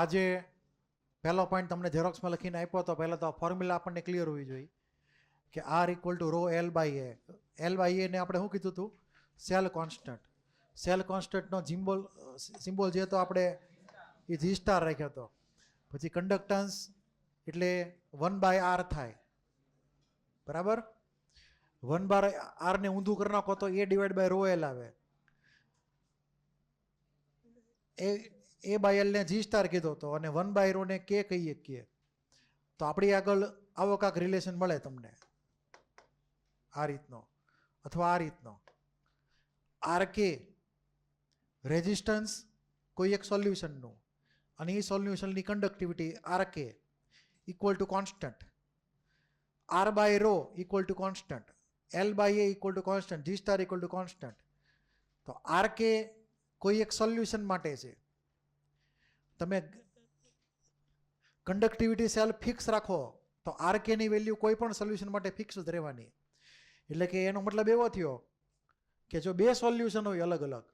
આજે પહેલો પોઈન્ટ તમને ઝેરોક્સમાં લખીને આપ્યો તો પહેલાં તો આ ફોર્મ્યુલા આપણને ક્લિયર હોવી જોઈએ કે R equal to rho L by A ને આપણે શું કીધું હતું? Cell constant. સેલ કોન્સ્ટન્ટનો સિમ્બોલ જે હતો આપણે એ જી સ્ટાર રાખ્યો હતો. પછી કન્ડક્ટન્સ એટલે 1/r થાય, બરાબર? 1/r ને ઊંધું કરી નાખો તો a divide by rho L આવે. એ બાય એલ ને જી સ્ટાર કીધો હતો અને 1/ρ ને કે કહીએ શકીએ. તો આપણી આગળ આવો કાંક રિલેશન મળે તમને, આ રીતનો અથવા આ રીતનો. આર કે રેઝિસ્ટન્સ કોઈ એક સોલ્યુશનનું અને એ સોલ્યુશનની કન્ડક્ટિવિટી આર કે equal to constant, R by rho equal to constant, L by A equal to constant, G star equal to constant. તો આર કે કોઈ એક સોલ્યુશન માટે છે. તમે કન્ડક્ટિવિટી સેલ ફિક્સ રાખો તો આર કેની વેલ્યુ કોઈ પણ સોલ્યુશન માટે ફિક્સ જ રહેવાની. એટલે કે એનો મતલબ એવો થયો કે જો બે સોલ્યુશન હોય અલગ અલગ,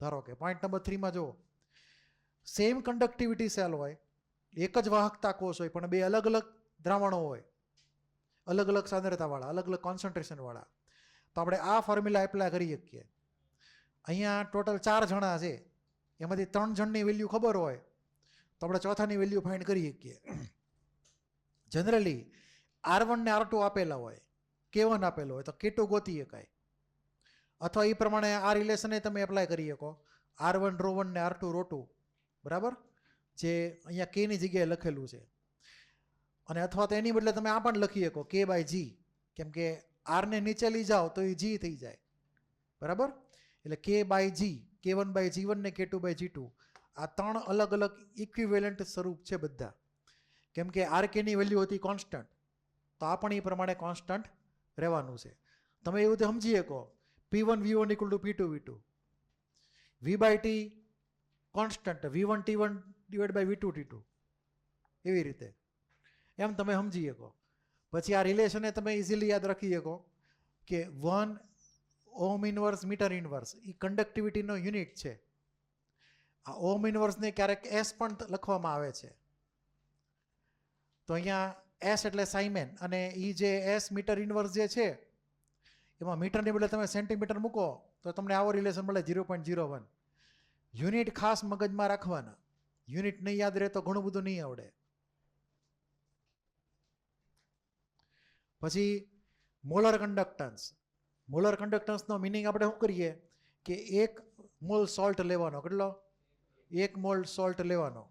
ધારો કે પોઈન્ટ નંબર 3માં જો સેમ કન્ડક્ટિવિટી સેલ હોય, એક જ વાહકતા કોષ હોય, પણ બે અલગ અલગ દ્રાવણો હોય, અલગ અલગ સાંદ્રતાવાળા, અલગ અલગ કોન્સન્ટ્રેશનવાળા, તો આપણે આ ફોર્મ્યુલા એપ્લાય કરી શકીએ. અહીંયા ટોટલ 4 જણા છે, એમાંથી 3 જણની વેલ્યુ ખબર હોય તો આપણે ચોથાની વેલ્યુ ફાઇન્ડ કરી શકીએ. જનરલી R1 ને R2 આપેલા હોય, K1 આપેલો હોય તો K2 ગોતી શકાય. અથવા એ પ્રમાણે આ રિલેશને તમે એપ્લાય કરી શકો, R1 રો 1 ને R2 રો 2, બરાબર? જે અહીંયા કેની જગ્યાએ લખેલું છે. અને અથવા તો એની બદલે તમે આ પણ લખી શકો કે બાય જી, કેમ કે આરને નીચે લઈ જાઓ તો એ જી થઈ જાય, બરાબર? એટલે કે by G, K1 by G1 ને K2 બાય G2, આ 3 અલગ અલગ ઇક્વિવેલન્ટ સ્વરૂપ છે બધા. કેમ કે આર કેની વેલ્યુ હતી કોન્સ્ટન્ટ, તો આ પણ એ પ્રમાણે કોન્સ્ટન્ટ રહેવાનું છે. તમે એવું તો સમજી શકો P1 V1 equal to P2 V2, V by T constant, V1 T1 divide by V2 T2, એવી રીતે એમ તમે સમજી શકો. પછી આ રિલેશનને તમે ઇઝીલી યાદ રાખી શકો કે 1 ઓહમ ઇનવર્સ મીટર ઇનવર્સ એ કન્ડક્ટિવિટીનો યુનિટ છે. આ ઓહમ ઇનવર્સને ક્યારેક એસ પણ લખવામાં આવે છે. તો અહીંયા એસ એટલે સાઇમેન, અને એ જે એસ મીટર ઇનવર્સ જે છે એમાં મીટરની બદલે તમે સેન્ટીમીટર મૂકો તો તમને આવો રિલેશન મળે 0.01. યુનિટ ખાસ મગજમાં રાખવાના, યુનિટ નહીં યાદ રહે તો ઘણું બધું નહીં આવડે. પછી મોલર કન્ડક્ટન્સ. મોલર કન્ડક્ટન્સનો મિનિંગ આપણે શું કરીએ કે 1 મોલ સોલ્ટ લેવાનો. કેટલો? 1 મોલ સોલ્ટ લેવાનો.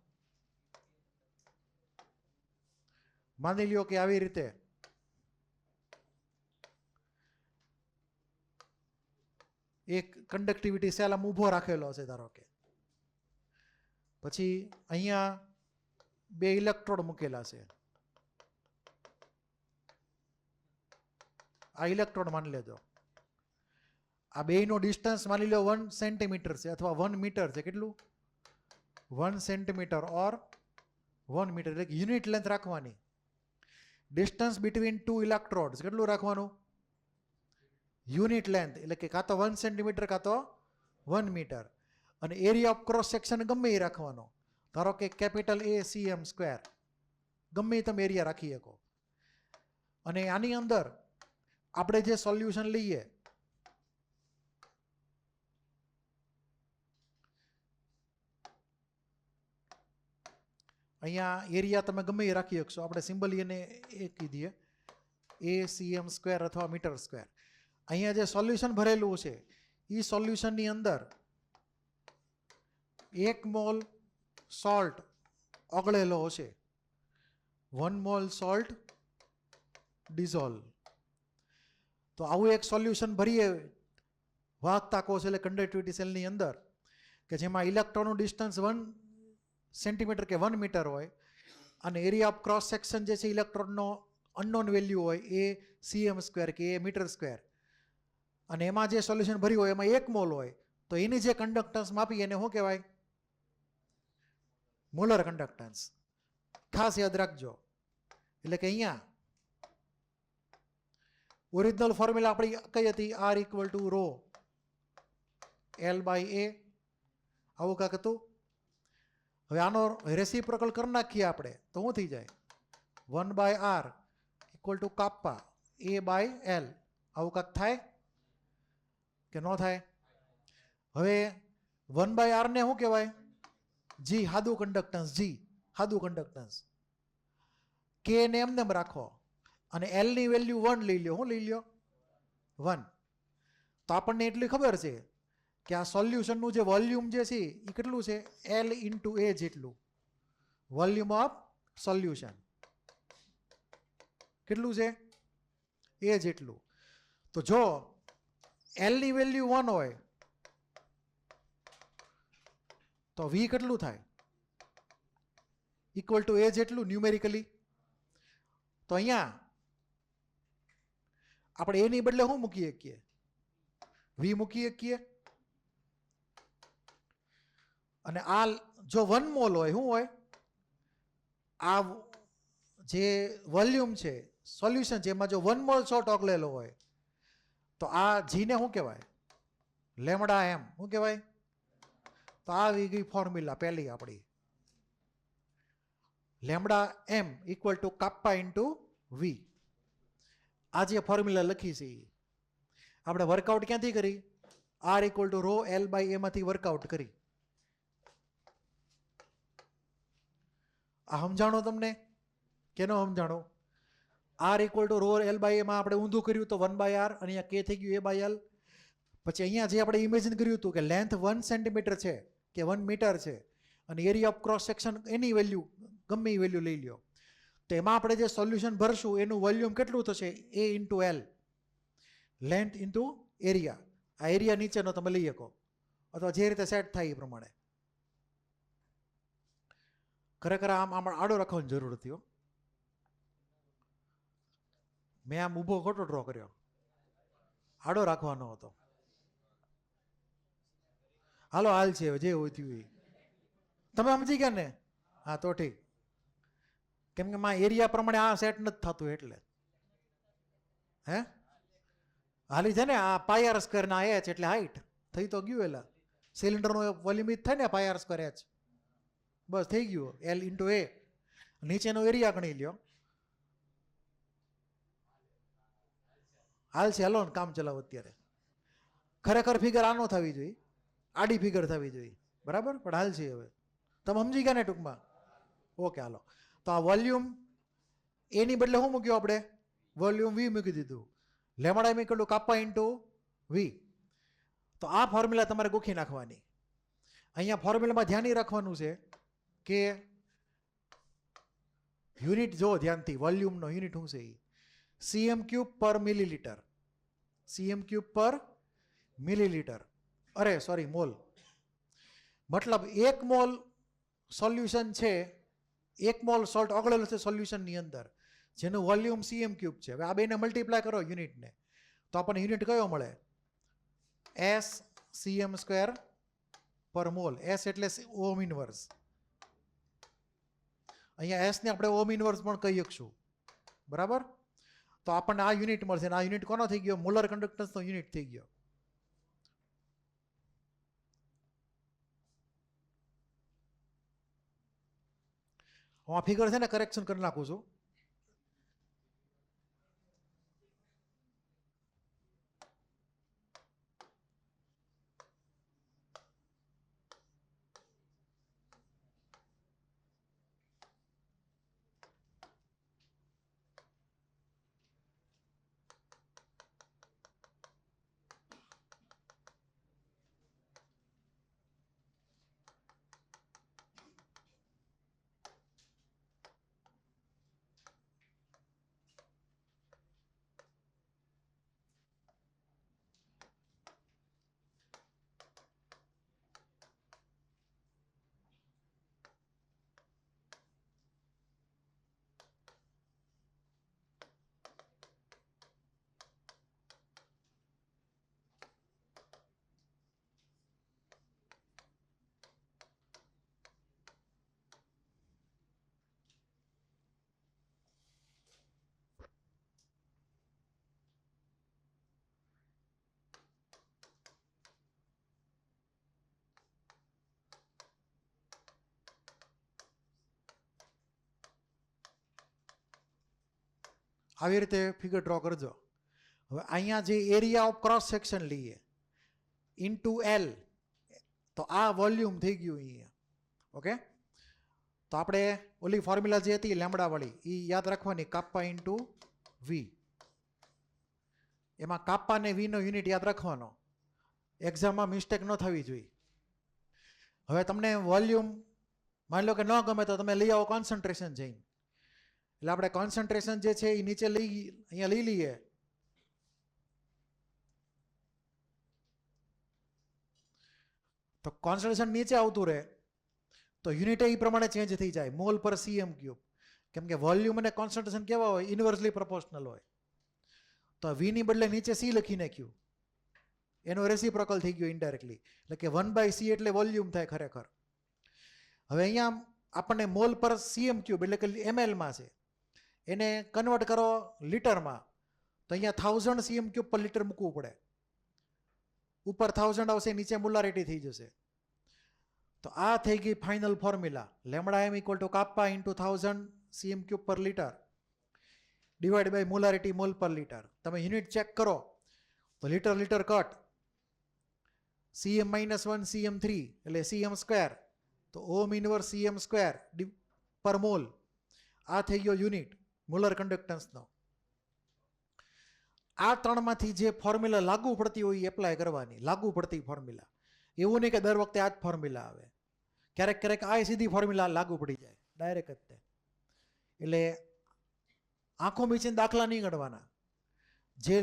માની લ્યો કે આવી રીતે એક કન્ડક્ટિવિટી સેલ આમ ઊભો રાખેલો છે ધારો કે, પછી અહીંયા 2 ઇલેક્ટ્રોડ મૂકેલા છે. આ ઇલેક્ટ્રોડ માની લેજો. આ બેયનો ડિસ્ટન્સ માની લો 1 સેન્ટીમીટર છે અથવા 1 મીટર છે. કેટલું? 1 સેન્ટીમીટર ઓર 1 મીટર, એટલે યુનિટ લેન્થ રાખવાની. ડિસ્ટન્સ બિટવીન 2 ઇલેક્ટ્રોડ્સ કેટલું રાખવાનું? યુનિટ લેન્થ, એટલે કે કાં તો 1 સેન્ટીમીટર કાં તો 1 મીટર. અને એરિયા ઓફ ક્રોસ સેક્શન ગમે એ રાખવાનો. ધારો કે કેપિટલ ACM², ગમે એ તમે એરિયા રાખી શકો. અને આની અંદર આપણે જે સોલ્યુશન લઈએ, અહીંયા એરિયા તમે ગમે એ રાખી શકશો. આપણે સિમ્બલ એને એ કીધીએ ACM² અથવા મીટર². અહીંયા જે સોલ્યુશન ભરેલું છે એ સોલ્યુશનની અંદર 1 મોલ સોલ્ટ ઓગળેલો હશે, 1 મોલ સોલ્ટ ડિઝોલ્વ. તો આવું એક સોલ્યુશન ભરીએ વાહકતા કોષ એટલે કન્ડક્ટિવિટી સેલની અંદર, કે જેમાં ઇલેક્ટ્રોનનું ડિસ્ટન્સ 1 સેન્ટીમીટર કે 1 મીટર હોય, અને એરિયા ઓફ ક્રોસ સેક્શન જે છે ઇલેક્ટ્રોનનો અનનોન વેલ્યુ હોય એ CM² કે એ મીટર², અને એમાં જે સોલ્યુશન ભર્યું હોય એમાં 1 મોલ હોય, તો એની જે કન્ડક્ટન્સ માપી એને શું કહેવાય? Molar conductance. ખાસ યાદ રાખજો. એટલે કે અહીંયા ઓરિજિનલ ફોર્મ્યુલા આપણી કઈ હતી? R equal to rho L by A, આવું કાંક હતું. હવે આનો રેસિપ્રોકલ કરી નાખીએ આપણે તો શું થઈ જાય? 1/r equal to કાપ્પા A/L. આવું કાંક થાય કે ન થાય? હવે 1/r ને શું કહેવાય? જી, સાદું કન્ડક્ટન્સ. જી સાદું કન્ડક્ટન્સ. કે ને એમને રાખો અને એલ ની વેલ્યુ 1 લઈ લ્યો. શું લઈ લ્યો? 1. તો આપણને એટલી ખબર છે કે આ સોલ્યુશનનું જે વોલ્યુમ જે છે એ કેટલું છે? L ઇન્ટુ A જેટલું. વોલ્યુમ ઓફ સોલ્યુશન કેટલું છે? A જેટલું. તો જો L ની વેલ્યુ 1 હોય તો V કેટલું થાય? ઇક્વલ ટુ A જેટલું ન્યુમેરિકલી. તો અહીંયા આપણે A ની બદલે શું મૂકી શકીએ? V મૂકી શકીએ. અને આ જો 1 મોલ હોય, શું હોય? આ જે વોલ્યુમ છે સોલ્યુશન છે એમાં જો 1 મોલ શોર્ટ ઓગળેલો હોય તો આ જીને શું કહેવાય? Lambda M. શું કહેવાય? તો આવી ગઈ ફોર્મ્યુલા પહેલી આપણી. Lambda M equal to kappa into V. આ જે ફોર્મ્યુલા લખી છે આપણે વર્કઆઉટ ક્યાંથી કરી? R equal to rho L by A માંથી વર્કઆઉટ કરી. આ સમજાણો તમને કે ન સમજાણો? R equal to rho L by એમાં આપણે ઊંધું કર્યું તો 1/r અને અહીંયા કે થઈ ગયું A/L. પછી અહીંયા જે આપણે ઇમેજિન કર્યું હતું કે લેન્થ 1 સેન્ટીમીટર છે કે 1 મીટર છે અને area of cross section any value ગમે એ વેલ્યુ લઈ લ્યો. તો એમાં આપણે જે સોલ્યુશન ભરશું એનું વોલ્યુમ કેટલું થશે? A into L. Length into area. આ એરિયા નીચેનો તમે લઈ શકો અથવા જે રીતે સેટ થાય એ પ્રમાણે. ખરેખર આમ આડો રાખવાની જરૂર હતી. મેં આમ ઊભો ખોટો ડ્રો કર્યો. આડો રાખવાનો હતો. હાલો હાલ છે જે હોય થયું. તમે સમજી ગયા ને? હા તો ઠીક. કેમ કે માં એરિયા પ્રમાણે આ સેટ નથી થતું એટલે. હે હાલી છે ને આ પાયર સ્ક્વેર ના એચ એટલે હાઈટ થઈ તો ગયું. એલા સિલિન્ડરનો વોલ્યુમ જ થાય ને પાયર સ્ક્વેર એચ. બસ થઈ ગયું. L into A. નીચેનો એરિયા ગણી લ્યો. હાલ છે. હલો ને કામ ચલાવો અત્યારે. ખરેખર ફિગર આનો થવી જોઈએ, આડી ફિગર થવી જોઈએ. બરાબર? પણ હાલ છે હવે. તમે સમજી ગયા ને ટૂંકમાં? ઓકે હાલો. તો આ વોલ્યુમ એની બદલે શું મૂક્યું આપણે? વોલ્યુમ V મૂકી દીધું. Lambda equal to kappa into V. તો આ ફોર્મ્યુલા તમારે ગોખી નાખવાની. અહીંયા ફોર્મ્યુલામાં ધ્યાન એ રાખવાનું છે કે યુનિટ જો ધ્યાનથી વોલ્યુમનો યુનિટ શું છે? cm³ પર મિલીલીટર. cm³ પર મિલીલીટર. અરે સોરી, મોલ. મતલબ 1 મોલ સોલ્યુશન છે, 1 મોલ સોલ્ટ ઓગળેલો છે સોલ્યુશનની અંદર જેનું વોલ્યુમ cm³ છે. હવે આ બેને મલ્ટીપ્લાય કરો યુનિટને તો આપણને યુનિટ કયો મળે? S cm² પર મોલ. S એટલે ઓમ ઇનવર્સ. અહીંયા S ને આપણે ઓમ ઇનવર્સ પણ કહી શકશું. બરાબર? તો આપણને આ યુનિટ મળશે. આ યુનિટ કોનો થઈ ગયો? મોલર કન્ડક્ટન્સનો યુનિટ થઈ ગયો. હું આ ફિગર છે ને કરેક્શન કરી નાખું છું. આવી રીતે ફિગર ડ્રો કરજો. હવે અહીંયા જે એરિયા ઓફ ક્રોસ સેક્શન લઈએ ઇન્ટુ એલ, તો આ વોલ્યુમ થઈ ગયું અહીંયા. ઓકે, તો આપણે ઓલી ફોર્મ્યુલા જે હતી લેમડાવાળી એ યાદ રાખવાની, કાપ્પા ઇન્ટુ વી. એમાં કાપ્પા ને વીનો યુનિટ યાદ રાખવાનો, એક્ઝામમાં મિસ્ટેક ન થવી જોઈએ. હવે તમને વોલ્યુમ માની લો કે ન ગમે તો તમે લઈ આવો કોન્સન્ટ્રેશન જઈને. એટલે આપણે કોન્સન્ટ્રેશન જે છે એ નીચે અહીંયા લઈ લઈએ. તો કોન્સન્ટ્રેશન નીચે આવતું રહે તો યુનિટ એ પ્રમાણે ચેન્જ થઈ જાય, મોલ પર સીએમ ક્યુબ. કેમ કે વોલ્યુમ અને કોન્સન્ટ્રેશન કેવા હોય, ઇન્વર્સલી પ્રોપોર્શનલ હોય. તો વીની બદલે નીચે સી લખી નાખ્યું, એનો રેસિપ્રોકલ થઈ ગયો ઇનડાયરેક્ટલી. એટલે કે 1/c એટલે વોલ્યુમ થાય ખરેખર. હવે અહીંયા આપણને મોલ પર સીએમ ક્યુબ એટલે કે mlમાં છે, એને કન્વર્ટ કરો લીટરમાં, તો અહીંયા 1000 સીએમ ક્યુબ પર લીટર મૂકવું પડે. ઉપર 1000 આવશે, નીચે મોલારિટી થઈ જશે. તો આ થઈ ગઈ final formula, lambda M equal to kappa into 1000 CM cube per litre divide by molarity mole per litre. તમે યુનિટ ચેક કરો તો litre litre cut, CM-1 CM3 એટલે CM સ્ક્વેર, તો ઓમ inverse CM square per mall. આ થઈ ગયો unit molar કન્ડક્ટન્સનો. આ ત્રણમાંથી જે ફોર્મ્યુલા લાગુ પડતી હોય એ એપ્લાય કરવાની, લાગુ પડતી ફોર્મ્યુલા. એવું નહીં કે દર વખતે આ જ ફોર્મ્યુલા આવે, ક્યારેક ક્યારેક આ સીધી ફોર્મ્યુલા લાગુ પડી જાય ડાયરેક્ટ જ. એટલે આંખો મીચીને દાખલા નહીં ગણવાના, જે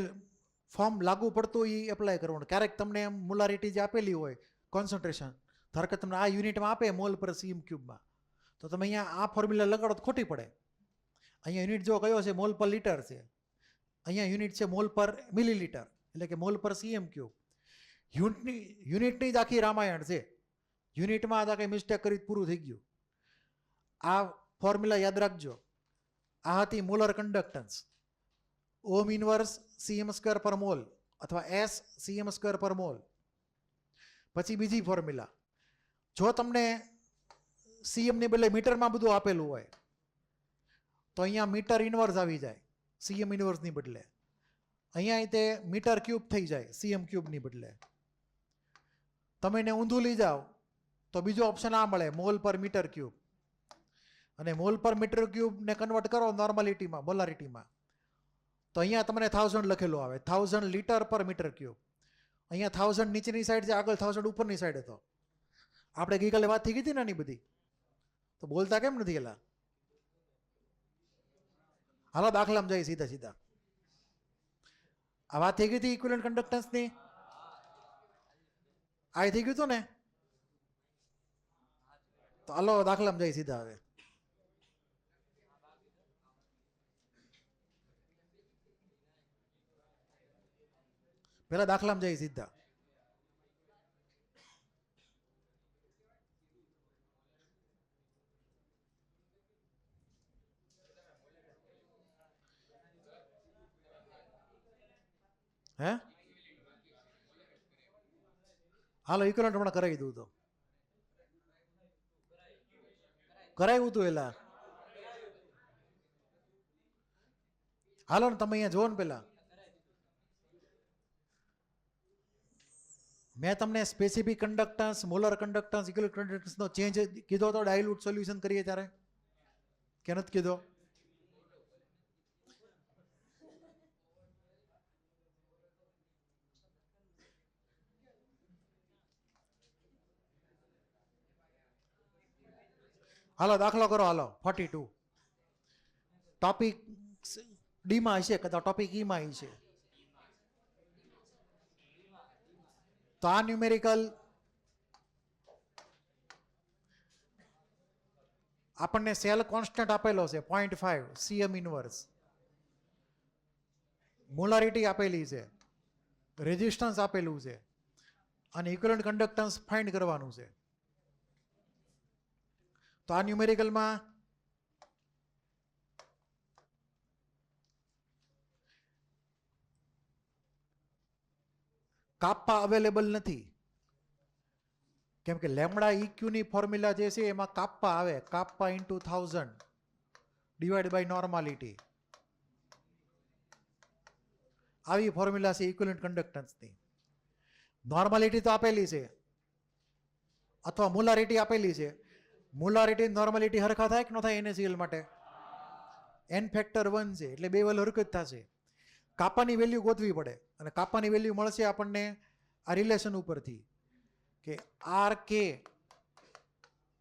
ફોર્મ લાગુ પડતું એ એપ્લાય કરવાનું. ક્યારેક તમને એમ મોલારિટી જે આપેલી હોય કોન્સન્ટ્રેશન, ધારો કે તમને આ યુનિટમાં આપે મોલ પર સીએમ ક્યુબમાં, તો તમે અહીંયા આ ફોર્મ્યુલા લગાડો તો ખોટી પડે. અહીંયા યુનિટ જો કયો છે, મોલ પર લીટર છે, અહીંયા યુનિટ છે મોલ પર મિલીલીટર, એટલે કે મોલ પર સીએમ ક્યુબ. યુનિટની જ આખી રામાયણ છે, યુનિટમાં આ કંઈ મિસ્ટેક કરી પૂરું થઈ ગયું. આ ફોર્મ્યુલા યાદ રાખજો. આ હતી મોલર કન્ડક્ટન્સ, ઓમ inverse CM square per mall અથવા S CM square per mall. પછી બીજી ફોર્મ્યુલા, જો તમને સીએમની બદલે મીટરમાં બધું આપેલું હોય તો અહીંયા મીટર ઇનવર્સ આવી જાય સીએમ ઇનવર્સની બદલે, અહીંયા તે મીટર ક્યુબ થઈ જાય સીએમ ક્યુબની બદલે. તમે એને ઊંધું લઈ જાઓ તો બીજો ઓપ્શન આ મળે, મોલ પર મીટર ક્યુબ. અને મોલ પર મીટર ક્યુબને કન્વર્ટ કરો નોર્માલિટીમાં, મોલારિટીમાં, તો અહીંયા તમને 1000 લખેલું આવે, 1000 લીટર પર મીટર ક્યુબ. અહીંયા 1000 નીચેની સાઈડ છે, આગળ 1000 ઉપરની સાઈડ હતો. આપણે ગઈકાલે વાત થઈ ગઈ હતી ને આની બધી, તો બોલતા કેમ નથી એલા? હાલો દાખલામાં જઈએ સીધા સીધા. આ વાત થઈ ગઈ હતી ઇક્વિવેલન્ટ કન્ડક્ટન્સની, આ થઈ ગયું હતું ને? તો હાલો દાખલામાં જઈએ સીધા. હવે પેલા દાખલામાં જઈએ સીધા. હે હાલો ઇક્વિવેલન્ટ હમણાં કરાવી દઉં, તો કરાવ્યું તું એલા. હાલો ને તમે અહીંયા જોવો ને, પેલા મેં તમને specific conductance, molar conductance, equivalent કન્ડક્ટન્સનો ચેન્જ કીધો તો ડાયલ્યુટ સોલ્યુશન કરીએ ત્યારે, કે નથી કીધો? હાલો દાખલો કરો, હાલો 42. ટોપિક ડીમાં હશે, કદાચ ટોપિક ઈમાં હશે. તો આ ન્યુમેરિકલ આપણને સેલ કોન્સ્ટન્ટ આપેલો છે 0.5 સીએમ ઇનવર્સ, મોલારિટી આપેલી છે, રેઝિસ્ટન્સ આપેલું છે, અને ઇક્વિવેલન્ટ કન્ડક્ટન્સ ફાઇન્ડ કરવાનું છે. તો આ ન્યુમેરિકલમાં કાપ્પા અવેલેબલ નથી, કેમ કે લેમડા ઇક્યુની ફોર્મ્યુલા જે છે એમાં કાપ્પા આવે, કાપ્પા ઇન્ટુ 1000 ડિવાઈડ બાય નોર્માલિટી. આવી ફોર્મ્યુલા છે ઇક્વિવેલન્ટ કન્ડક્ટન્સની. નોર્માલિટી તો આપેલી છે અથવા મોલારિટી આપેલી છે. મોલારિટી નોર્માલિટી હરખા થાય કે ન થાય NaCl માટે? n ફેક્ટર 1 છે એટલે બે વેલ્યુ હરખી જ થશે. કાપાની વેલ્યુ ગોતવી પડે અને કાપાની વેલ્યુ મળશે આપણને આ રિલેશન ઉપરથી કે RK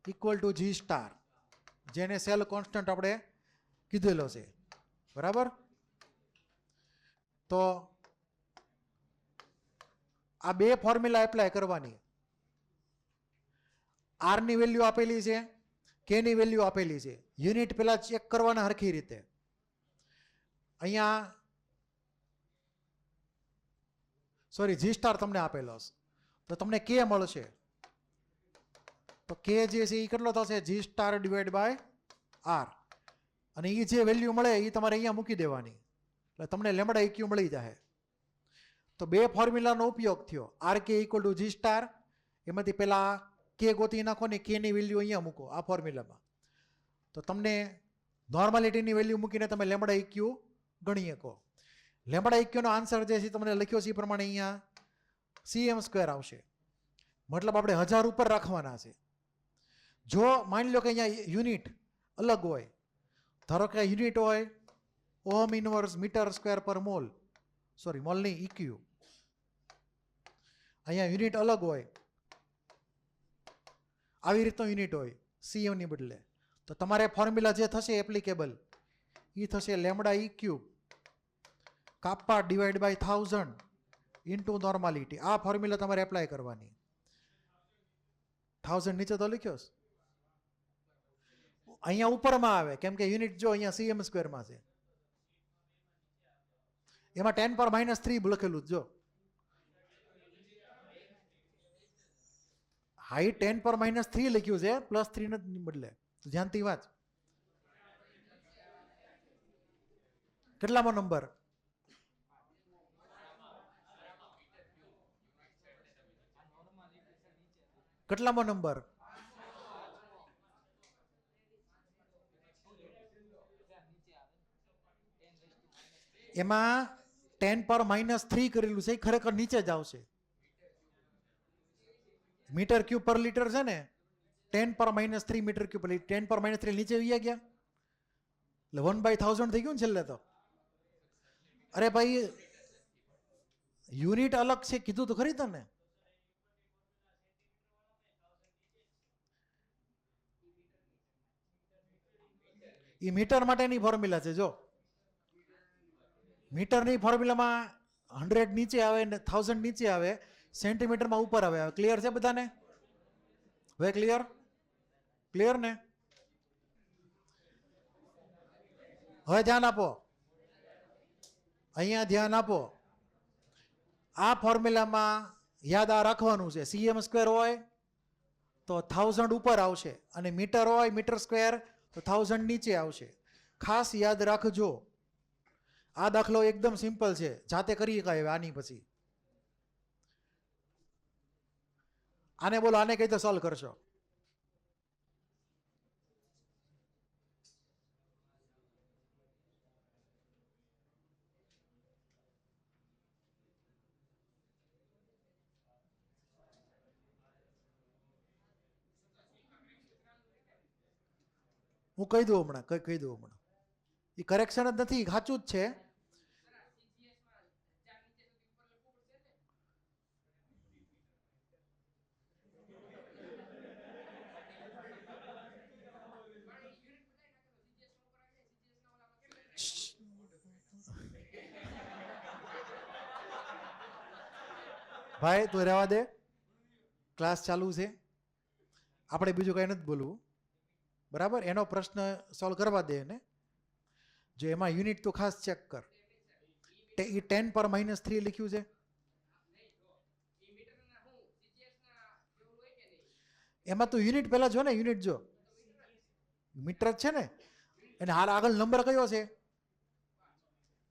equal to G star, જેને સેલ કોન્સ્ટન્ટ આપણે કીધેલો છે. બરાબર? તો આ બે ફોર્મ્યુલા એપ્લાય કરવાની. R ની વેલ્યુ આપેલી છે, K ની વેલ્યુ આપેલી છે. યુનિટ પેલા ચેક કરવાના હરખી રીતે. અહીંયા સોરી G સ્ટાર તમને આપેલો છે તો તમને K મળશે. તો K જે છે એ કેટલો થશે? G star divide by R. અને એ જે વેલ્યુ મળે એ તમારે અહીંયા મૂકી દેવાની એટલે તમને લેમડા ઇક્યુ મળી જાય. તો બે ફોર્મ્યુલાનો ઉપયોગ થયો. RK equal to G star, એમાંથી પેલા K ગોતી નાખો ને K ની વેલ્યુ અહીંયા મૂકો આ ફોર્મ્યુલામાં. તો તમને નોર્માલિટીની વેલ્યુ મૂકીને તમે લેમડા ઇક્યુ ગણી શકો. લેમડા ઇક્યુનો આન્સર જે છે તમને લખ્યો છે એ પ્રમાણે અહીંયા cm² આવશે. મતલબ આપણે 1000 ઉપર રાખવાના છે. જો માની લો કે અહીંયા યુનિટ અલગ હોય, ધારો કે યુનિટ હોય ohm inverse metre square per mall, sorry mall નહીં ઇક્યુ, અહીંયા યુનિટ અલગ હોય, આવી રીતનો યુનિટ હોય cm ની બદલે, તો તમારે ફોર્મ્યુલા જે થશે એપ્લિકેબલ એ થશે લેમડા ઈ ક્યુબ કાપા ડિવાઈડ બાય 1000 ઇન્ટુ નોર્માલિટી. આ ફોર્મ્યુલા તમારે એપ્લાય કરવાની. 1000 નીચે તો લખ્યો છે, અહીંયા ઉપરમાં આવે કેમ કે યુનિટ જો અહીંયા cm² માં છે, એમાં 10⁻³ લખેલું જો. હાઈ 10⁻³ લખ્યું છે, +3 નથી બદલે, ધ્યાનથી વાંચ. કેટલામો નંબર? કેટલામો નંબર? એમાં 10⁻³ કરેલું છે, ખરેખર નીચે જ આવશે. મીટર ક્યુબ પર લીટર છે ને, 10⁻³ મીટર ક્યુબ પર લીટર, 10⁻³ નીચે આવી ગયા એટલે 1/1000 થઈ ગયું ને છેલ્લે તો. અરે ભાઈ યુનિટ અલગ છે કીધું તો ખરી તને. એ મીટર માટેની ફોર્મ્યુલા છે. જો મીટરની ફોર્મ્યુલામાં 100 નીચે આવે ને 1000 નીચે આવે, સેન્ટીમીટરમાં ઉપર આવે. ક્લિયર છે બધાને? હવે ક્લિયર? ક્લિયર ને? હવે ધ્યાન આપો, અહીંયા ધ્યાન આપો. આ ફોર્મ્યુલામાં યાદ આ રાખવાનું છે, cm² હોય તો 1000 ઉપર આવશે અને મીટર હોય મીટર સ્ક્વેર તો 1000 નીચે આવશે. ખાસ યાદ રાખજો. આ દાખલો એકદમ સિમ્પલ છે, જાતે કરી શકાય. આની પછી આને બોલો, આને કઈ તો સોલ્વ કરશો. હું કહી દઉં હમણાં, કહી દઉં હમણાં. એ કરેક્શન જ નથી, સાચું જ છે. ભાઈ તું રહેવા દે, ક્લાસ ચાલુ છે, આપણે બીજું કઈ નથી બોલવું. બરાબર? એનો પ્રશ્ન સોલ્વ કરવા દે એને. જો એમાં યુનિટ તો ખાસ ચેક કર. એ 10⁻³ લખ્યું છે, એમાં તું યુનિટ પહેલા જો ને, યુનિટ જો મીટર જ છે ને, અને હાલ આગળ નંબર કયો છે?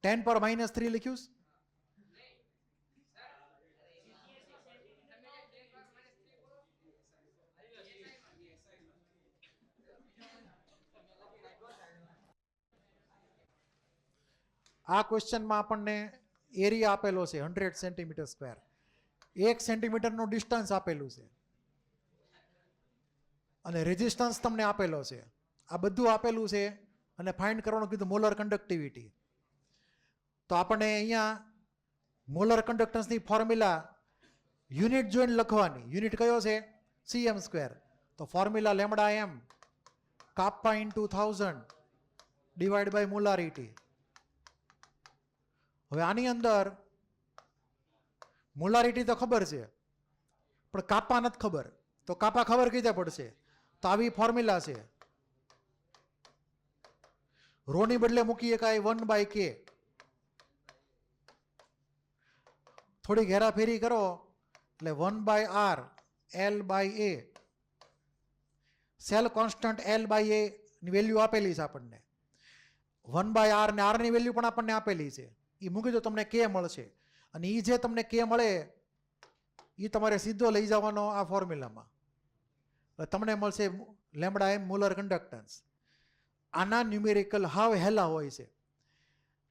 10⁻³ લખ્યું છે. આ ક્વેશ્ચનમાં આપણને એરિયા આપેલો છે 100 સેન્ટીમીટર સ્ક્વેર, 1 સેન્ટીમીટરનું ડિસ્ટન્સ આપેલું છે અને રેઝિસ્ટન્સ તમને આપેલો છે. આ બધું આપેલું છે અને ફાઇન્ડ કરવાનું કીધું મોલર કન્ડક્ટિવિટી. તો આપણને અહીંયા મોલર કન્ડક્ટન્સની ફોર્મ્યુલા યુનિટ જોઈને લખવાની. યુનિટ કયો છે? cm square. તો formula lambda M kappa into 1000 divide by molarity. હવે આની અંદર મોલારિટી તો ખબર છે પણ કાપા નથી ખબર, તો કાપા ખબર કઈ રીતે પડશે? તો આવી ફોર્મ્યુલા છે. રોની બદલે મૂકી શકાય 1/k. થોડી હેરાફેરી કરો એટલે 1/r L/a. Cell constant L/a ની વેલ્યુ આપેલી છે આપણને. 1/r ને r ની વેલ્યુ પણ આપણને આપેલી છે. એ મૂકી દો તમને કે મળશે અને એ જે તમને કે મળે એ તમારે સીધો લઈ જવાનો આ ફોર્મ્યુલામાં. તમને મળશે લેમ્બડા એમ મોલર કન્ડક્ટન્સ. આના ન્યુમેરિકલ હાવ હેલા હોય છે.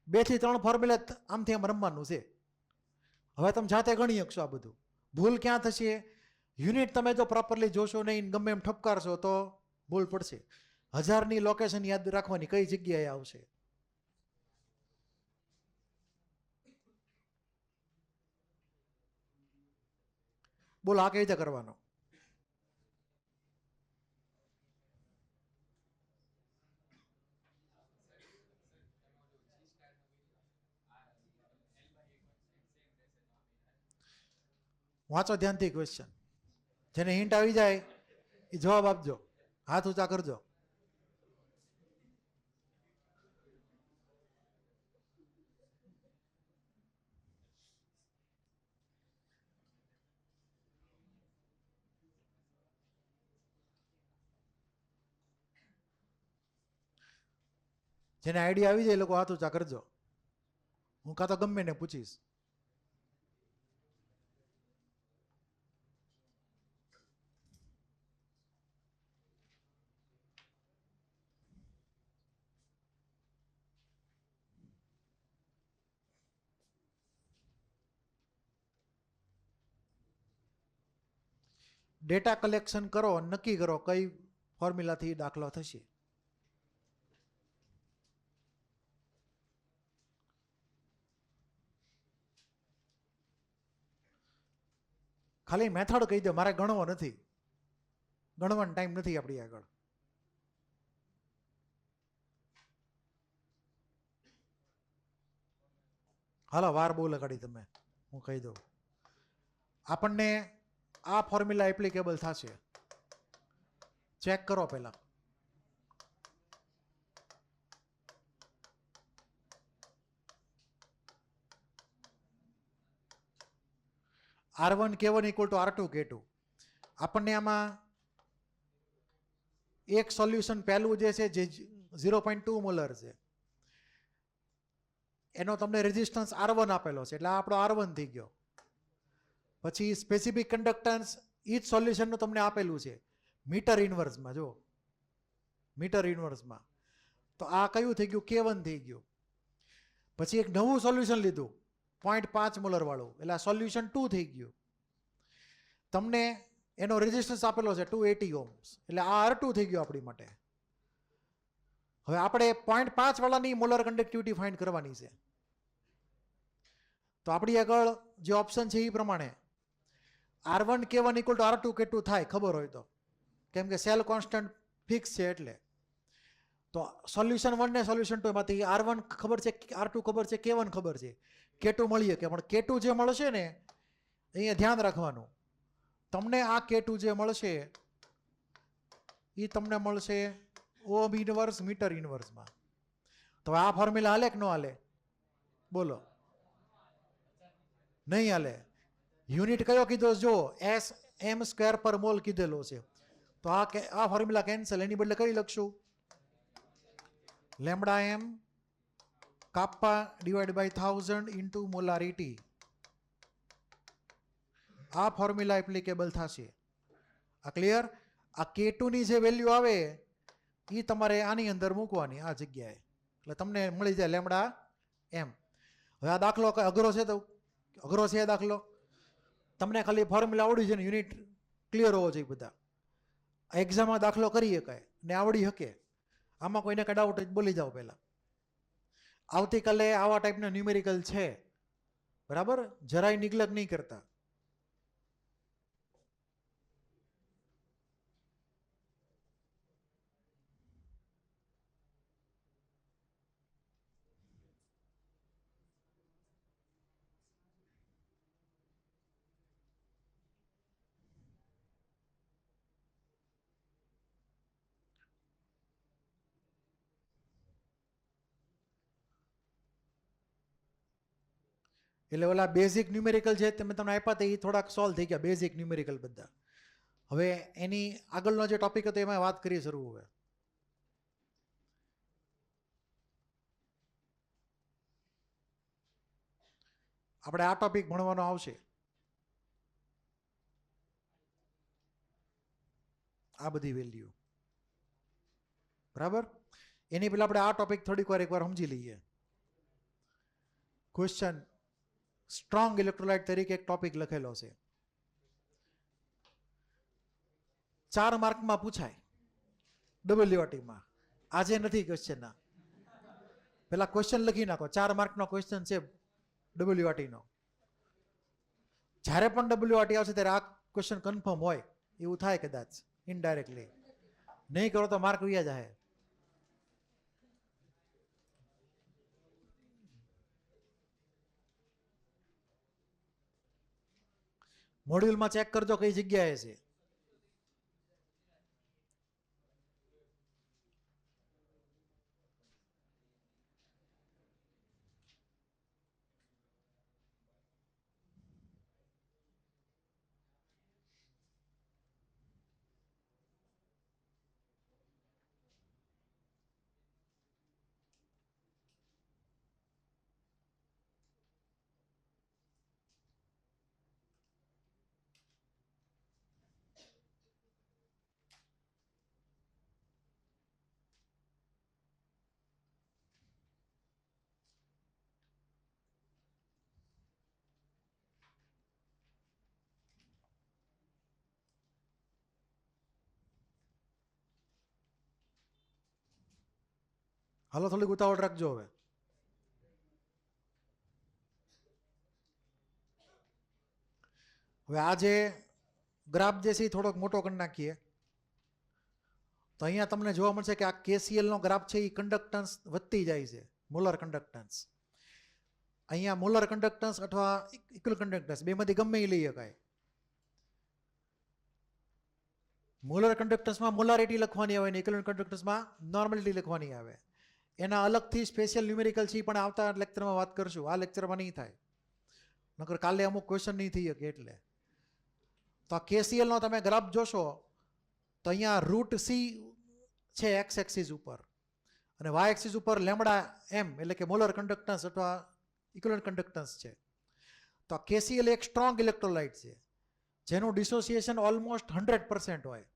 2 થી 3 ફોર્મ્યુલા આમથી આમ રમવાનું છે. હવે તમે જાતે ગણી શકશો આ બધું. ભૂલ ક્યાં થશે? યુનિટ તમે જો પ્રોપરલી જોશો નહીં, ગમે એમ ઠપકારશો તો ભૂલ પડશે. 1000ની લોકેશન યાદ રાખવાની, કઈ જગ્યાએ આવશે. બોલો આ કઈ રીતે કરવાનો? વાંચો ધ્યાનથી ક્વેશ્ચન. જેને હિન્ટ આવી જાય એ જવાબ આપજો, હાથ ઊંચા કરજો. જેને આઈડિયા આવી જાય એ લોકો હાથ ઊંચા કરજો. હું કાં તો ગમે ને પૂછીશ. ડેટા કલેક્શન કરો, નક્કી કરો કઈ ફોર્મ્યુલાથી દાખલો થશે. ખાલી મેથડ કહી દો, મારે ગણવો નથી, ગણવાનો ટાઈમ નથી આપણી આગળ. હાલો વાર બહુ લગાડી તમે, હું કહી દઉં. આપણને આ ફોર્મ્યુલા એપ્લિકેબલ થશે, ચેક કરો પહેલા. R1 K1 equal to R2 K2. આપણને આમાં એક સોલ્યુશન પહેલું જે છે જે 0.2 મોલર છે એનો તમને રેઝિસ્ટન્સ R1 આપેલો છે એટલે આપણો R1 થઈ ગયો. પછી સ્પેસિફિક કન્ડક્ટન્સ એ જ સોલ્યુશનનું તમને આપેલું છે મીટર ઇનવર્સમાં. જો મીટર ઇનવર્સમાં તો આ કયું થઈ ગયું? K1 થઈ ગયું. પછી એક નવું સોલ્યુશન લીધું 0.5 મોલર વાળું એટલે આ સોલ્યુશન 2 થઈ ગયું. તમને એનો રેઝિસ્ટન્સ આપેલો છે 280 ઓહ્મ્સ એટલે આ R2 થઈ ગયો આપણી માટે. હવે આપણે 0.5 વાળાની મોલર કન્ડક્ટિવિટી ફાઇન્ડ કરવાની છે. તો આપણી આગળ જે ઓપ્શન છે એ પ્રમાણે R1 K1 equal to R2 K2 થાય ખબર હોય તો, કેમ કે સેલ કોન્સ્ટન્ટ ફિક્સ છે એટલે. તો સોલ્યુશન 1 ને સોલ્યુશન 2 એમાંથી R1 ખબર છે, R2 ખબર છે, K1 ખબર છે, K2 મળી શકે. પણ K2 જે મળશે ને અહીંયા ધ્યાન રાખવાનું, તમને આ K2 જે મળશે એ તમને મળશે ઓહમ ઇનવર્સ મીટર ઇનવર્સમાં. તો આ ફોર્મ્યુલા હાલે કે ન હાલે? બોલો. નહીં હાલે. યુનિટ કયો કીધો? જો SM સ્ક્વેર પર મોલ કીધેલો છે. તો આ ફોર્મ્યુલા કેન્સલ. એની બદલે કઈ લખશું? Lambda M kappa divide by 1000 into molarity. આ ફોર્મ્યુલા એપ્લિકેબલ થશે. આ ક્લિયર? આ K2 ની જે વેલ્યુ આવે એ તમારે આની અંદર મૂકવાની આ જગ્યાએ એટલે તમને મળી જાય લેમ્બડા એમ. હવે આ દાખલો કઈ અઘરો છે? તો અઘરો છે આ દાખલો? તમને ખાલી ફોર્મ્યુલા આવડી છે ને યુનિટ ક્લિયર હોવો જોઈએ બધા. એક્ઝામમાં દાખલો કરી શકાય ને આવડી શકે. આમાં કોઈને કઈ ડાઉટ જ બોલી જાઓ પહેલાં. આવતીકાલે આવા ટાઈપના ન્યુમેરિકલ છે, બરાબર? જરાય નિગ્લેક્ટ નહીં કરતા. એટલે ઓલા બેઝિક ન્યુમેરિકલ છે તમે તમને આપ્યા હતા એ થોડાક સોલ્વ થઈ ગયા, બેઝિક ન્યુમેરિકલ બધા. હવે એની આગળનો જે ટોપિક હતો એમાં વાત કરીએ શરૂ. હવે આપણે આ ટોપિક ભણવાનો આવશે, આ બધી વેલ્યુ, બરાબર? એની પહેલા આપણે આ ટોપિક થોડીક વાર એકવાર સમજી લઈએ. ક્વેશ્ચન સ્ટ્રોંગ ઇલેક્ટ્રોલાઇટ તરીકે એક ટોપિક લખેલો છે, 4 માર્કમાં પૂછાય WRTમાં. આજે નથી ક્વેશ્ચનના, પેલા ક્વેશ્ચન લખી નાખો. 4 માર્કનો ક્વેશ્ચન છે WRTનો. જ્યારે પણ WRT આવશે ત્યારે આ ક્વેશ્ચન કન્ફર્મ હોય એવું થાય, કદાચ ઇનડાયરેક્ટલી. નહીં કરો તો માર્ક વ્યા જાય. મોડ્યુલમાં ચેક કરજો કઈ જગ્યાએ છે. હાલો થોડીક ઉતાવળ રાખજો. હવે આ જે ગ્રાફ જે છે એ થોડોક મોટો કરી નાખીએ તો અહીંયા તમને જોવા મળશે કે આ KCl નો ગ્રાફ છે એ કન્ડક્ટન્સ વધતી જાય છે, મોલર કન્ડક્ટન્સ. અહીંયા મોલર કન્ડક્ટન્સ અથવા ઇક્વલ કન્ડક્ટન્સ બેમાંથી ગમે એ લઈ શકાય. મોલર કન્ડક્ટન્સમાં મોલારિટી લખવાની આવે ને ઇક્વલ કન્ડક્ટન્સમાં નોર્માલિટી લખવાની આવે. એના અલગથી સ્પેશિયલ ન્યુમેરિકલ છે પણ આવતા લેક્ચરમાં વાત કરશું. આ લેક્ચરમાં નહીં થાય, નકર કાલે અમુક ક્વેશ્ચન નહીં થઈ શકે. એટલે તો આ KCl નો તમે ગ્રાફ જોશો તો અહીંયા √C છે એક્સ એક્સિસ ઉપર અને વાય એક્સિસ ઉપર લેમડા એમ એટલે કે મોલર કન્ડક્ટન્સ અથવા ઇક્વિવેલન્ટ કન્ડક્ટન્સ છે. તો આ KCl એક સ્ટ્રોંગ ઇલેક્ટ્રોલાઇટ છે જેનું ડિસોસિએશન ઓલમોસ્ટ 100% હોય.